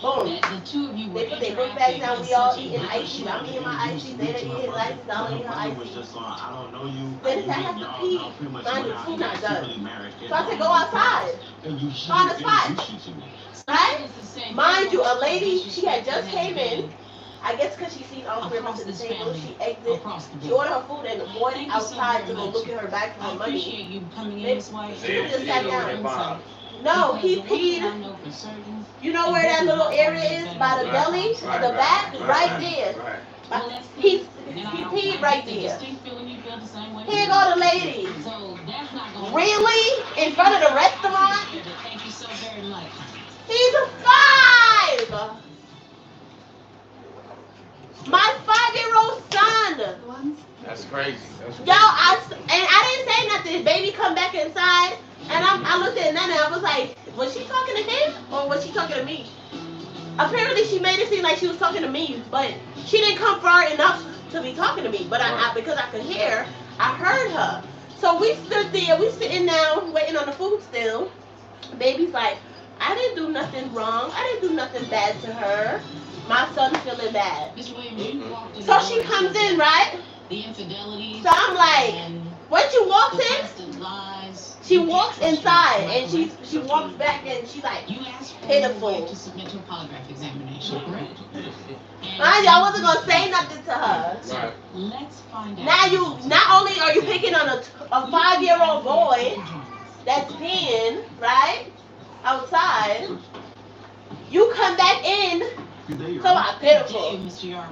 Boom. The two of you were They put their book bags down. We all eating icy. I'm eating my icy. They didn't eat his icy. I'm eating her My was icy. just on, I don't know you. Then I have to pee. Pretty much Mind you, went out. food not He's done. secretly married. So I said, go outside. And you Find a spot. shooting me. Right? Mind you, a lady, she had just came in. I guess because she seen all three of us at the table, she exited. She ordered her food and the boy outside to go look at her bag for I her money. appreciate you coming in They- this way. She just sat down. No, he peed. I know for certain You know where that little area is by the belly, the back, right there. He peed right there. Here go the lady. Really? In front of the restaurant? Thank you so very much. He's a 5. My 5-year-old son. That's crazy. Yo, I didn't say nothing. Baby come back inside, and I looked at Nana. I was like, was she talking to him or was she talking to me? Apparently, she made it seem like she was talking to me, but she didn't come far enough to be talking to me. But because I could hear, I heard her. So we stood there. We sitting down, waiting on the food still. Baby's like, I didn't do nothing wrong. I didn't do nothing bad to her. My son's feeling bad. Mr. Williams, you walked in So she comes in, right? The infidelity. So I'm like, when she walks in, she walks inside and she walks back and she's like, pitiful. To submit to a polygraph examination, correct? I wasn't gonna say nothing to her. Right. Let's find out. Now you not only are you picking on a 5-year-old boy that's peeing, right, outside, you come back in. So I'm pitiful.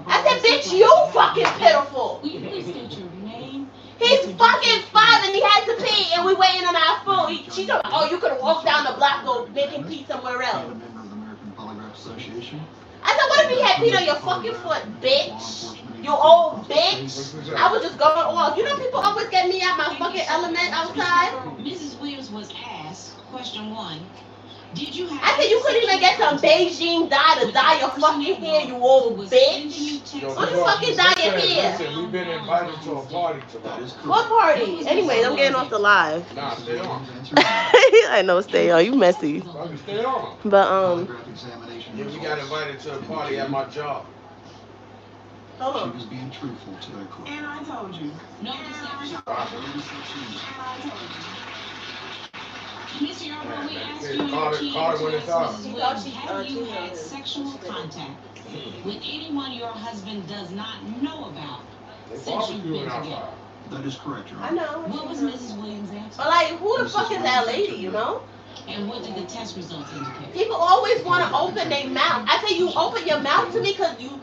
I said, bitch, you fucking pitiful. Will you please state your name? He's fucking 5 and he has to pee and we waiting on our food. She told me, oh, you could have walked down the block, go make him pee somewhere else. A member of the American Polygraph Association. I said, what if he had peed on your fucking foot, bitch? You old bitch. I was just going off. You know people always get me out my fucking element outside? Mrs. Williams was asked, question 1. Did you have I said you couldn't even get some Beijing dye to dye your fucking hair, you old bitch. Don't you fucking dye your hair. Listen, we've been invited to a party tonight. What party? Anyways, I'm getting off the live. Nah, stay on. I know, stay on. You messy. Stay on. But Yeah, we got invited to a party at my job. hold She on. was being truthful to that court. And I told you. No deception. And I told you. Mr. Yarborough, we asked you and Carter- your Carter went kids, inside. Mrs. Williams, have you had sexual contact with anyone your husband does not know about They since you've been barbecuing together? outside. That is correct, Your I Honor. know. What was Mrs. Williams' answer? But like, who the fuck is that lady, you know? And what did the test results indicate? People always want to open their mouth. I say you open your mouth to me because you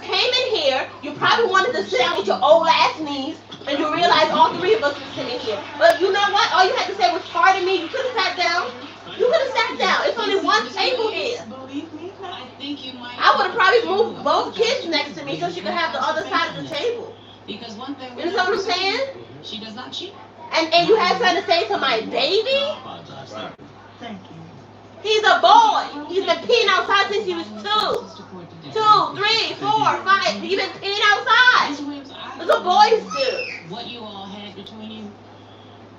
came in here, you probably wanted to sit down with your old ass knees, and you realized all 3 of us were sitting here. But you know what? All you had to say was, pardon me, you could have sat down. You could have sat down. It's only one table here. Believe me, I think you might. I would have probably moved both kids next to me so she could have the other side of the table. Because one thing. You know what I'm saying? She does not cheat. And you had something to say to my baby? Right. thank you. He's a boy. He's been peeing outside since he was 2. 2, 3, 4, 5. He's been peeing outside. Mr. Williams, I That's what boys do. what you all had between you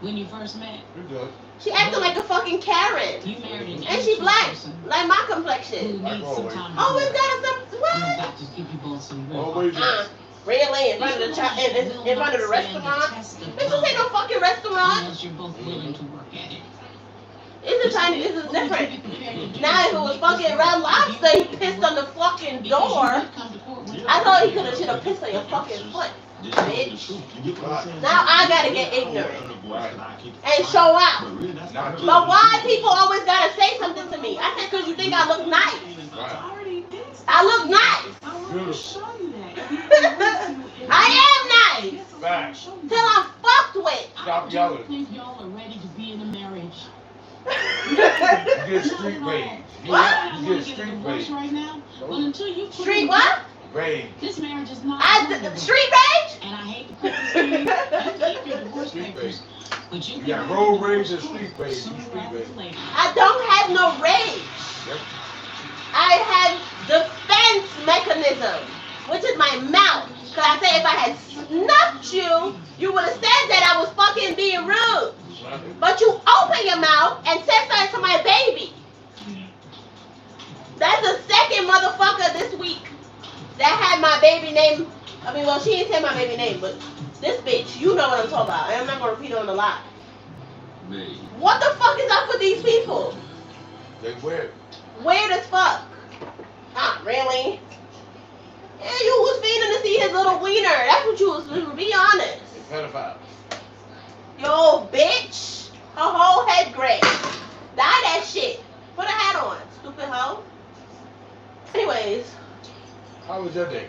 when you first met. You're good. She acting like a fucking Karen. You married an And she immature black, person like my who complexion. needs some time. Always got some, Some what? doctors give you both some real Always. Really? In front of the in front of the restaurant? Bitch, this ain't no fucking restaurant. unless you're both willing to work at it. It's a tiny, this is different. Now if it was fucking Red Lobster, he pissed on the fucking door. I thought he should have pissed on your fucking foot, bitch. Now I gotta get ignorant and show out. But why people always gotta say something to me? I think because you think I look nice. I look nice. I want to show you that. I am nice. Facts. Till I'm fucked with. Stop I yelling. don't think y'all are ready to be in a marriage. You get street rage. What? You You get get a street divorce rage. right now? Well, until you put Street what? Rage. This marriage is not Street rage? and I hate to put this to you. You keep your divorce Street papers, but you You can got road rage and street rage. sooner Street rather rage. than later. I don't have no rage. Yep. I have defense mechanism, which is my mouth. Cause I say if I had snuffed you, you would have said that I was fucking being rude. But you open your mouth and said something to my baby. That's the second motherfucker this week that had my baby name. I mean, well, she didn't say my baby name, but this bitch, you know what I'm talking about. And I'm not gonna repeat it on the line. What the fuck is up with these people? They weird. Weird as fuck. Really? Yeah, you was feeding to see his little wiener. That's what you was, to be honest. They pedophile. Yo, bitch. Her whole head gray. Dye that shit. Put a hat on, stupid hoe. How was your day?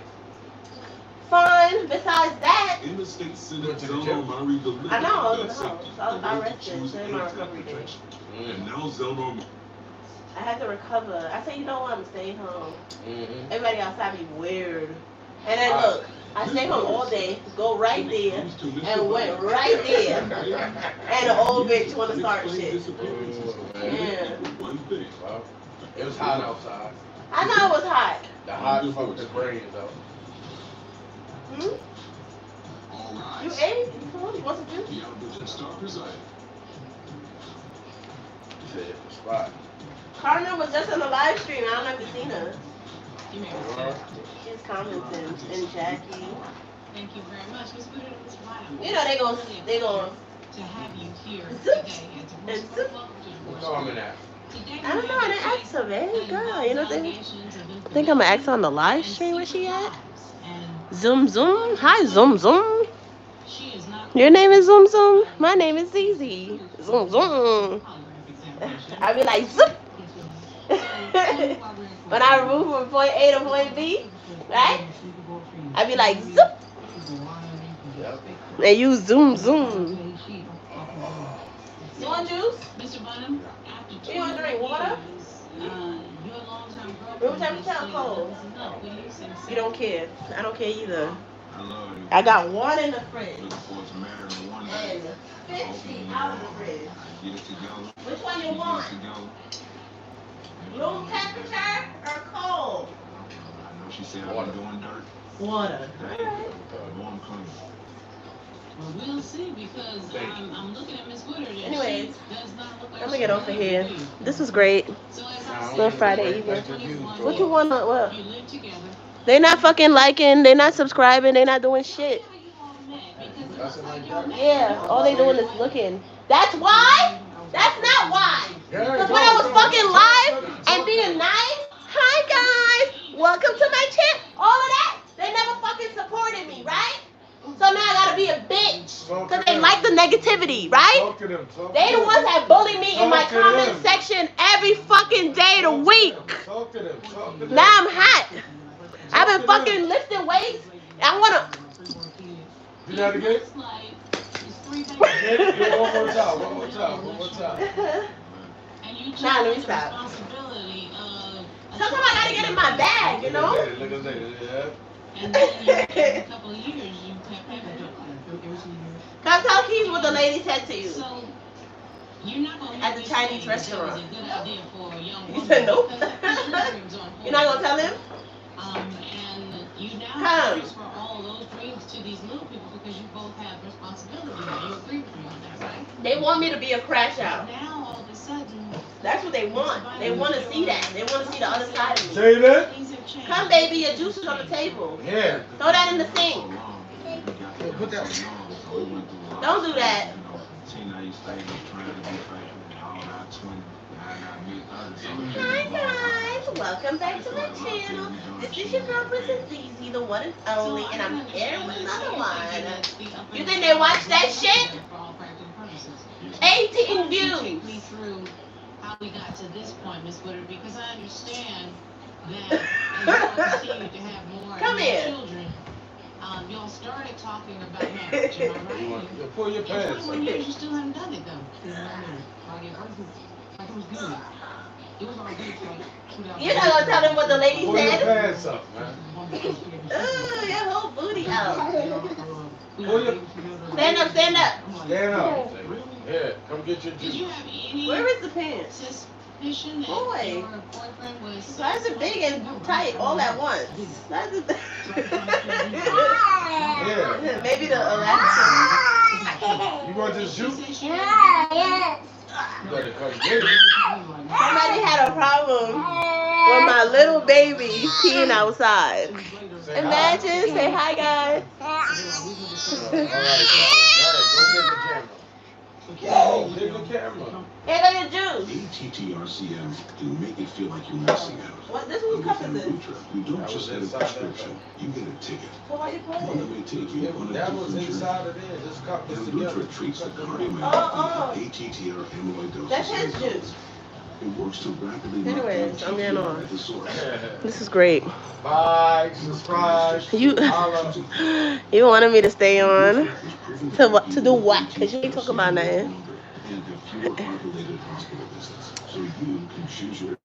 Fine. Besides that, In the state senate, Went to the Zelma gym? Murray delivered I know, I was in gun the safety, house. the I right to rested choose during my internet recovery day. protection. And now Zelma I had to recover. I said, you know what? I'm staying home. Mm-hmm. Everybody outside be weird. And then look, I stayed home all day, go right there, and went right there. And the old bitch want to start shit. Yeah. Well, it was hot outside. I know it was hot. The hot fucked the brain though. Hmm? You ate? You food? You want some juice? Shit, spot. Carmen was just on the live stream. I don't know if you've seen her. You may have She's commenting. And Jackie. Thank you very much. Miss Buddha, Miss Ryan. You know they gon' to have you here Zip. today at And Divorce zip. Court. Welcome to What's Divorce on Court. that? Today I don't know. I didn't ask her, baby girl. You know what allegations of I think I'm gonna ask her on the live and stream where she secret at. lives. And Zoom Zoom. Hi Zoom Zoom. she is not Your name is Zoom Zoom. My name is Zizi. Zoom Zoom. I be like zip. When I move from point A to point B, right? I be like zip. Yep. And you zoom zoom. You want juice? Mr. Bonham, after You want to drink water? your longtime Room girlfriend temperature cold. listen up, will you since You don't care. I don't care either. I love you. I got one in the fridge. Looking forward to marrying one day. And 50 out of the fridge. Get it together. Which one you Get want? it together. Room temperature or cold? I know she said I'm doing dirt. Water. Warm clean. Well, we'll see because I'm looking at Miss Woodard and Anyways, she does not look like I'm gonna get off of here. This was great. So as I It's said, on Friday evening. 21 What you want? What? you live together. They not fucking liking. They not subscribing. They not doing shit. Yeah, all they doing is looking. That's why? That's not why. Because when I was fucking live and being nice, hi guys, welcome to my channel, all of that, they never fucking supported me, right? So now I gotta be a bitch. Because they like the negativity, right? They the ones that bully me in my comment section every fucking day of the week. Now I'm hot. I've been fucking lifting weights. I wanna. You know how to get it? One more time. And you Nah, let me the stop. responsibility of Sometimes I gotta get in my bag, you know? Look at that, yeah. and then every couple of years you have payment. Come tell Keith what the lady said to you. So you're not gonna At the make me Chinese say restaurant. that was a good idea for a young He woman said nope. because the future dreams on You're not gonna tell him? And you now Come. transfer all those dreams to these little people because you both have responsibility now. You agree with me on that, right? They want me to be a crash out. Now all of a sudden, That's what they want. They want to see that. They want to see the other side of me. Say that? things have changed. Come, baby, your juice is on the table. Yeah. Throw that in the sink. Put that. Don't do that. Hi guys, welcome back to my channel. This is your girl Princess Zizi, the one and only, and I'm here with another one. You think they watch that shit? 18 views. Take me through how we got to this point, Miss Woodard, because I understand that as y'all continue to have more Come and more here. children, y'all started talking about marriage, am I right? You pull your In pants. 21 years, you still haven't done it, though. You're not gonna tell them what the lady Pull your said? pants up, man. Ooh, your whole booty out. Pull your. Stand up, stand up. Stand up. Here, come get your Did you juice. have any Where is the pants? suspicion that Boy. your boyfriend was... Size are big and tight all at once. Size are Yeah. Maybe the elastic. You want this juice? You Yes. better come get it. Somebody had a problem with my little baby peeing outside. Say hi. Imagine, say hi guys. All right, go get the camera. Whoa, get the camera. Here go your juice. ATTRCM can make it feel like you're missing out. What? This But whose with cup is this? Nutra, you don't That just was get a inside that prescription, you get a ticket. So why you One put that it? may take you on a That was different inside journey. of there. This cup Now, is together. Nutra treats the cardiomyopathy Oh, oh. and ATTR amyloidosis. That's his in juice. adults. It works to rapidly Anyways, I'm getting on. at the source. This is great. Bye. Subscribe. You you wanted me to stay on to do what? Because you ain't talking about nothing. And have fewer heart-related hospital visits, so you can choose your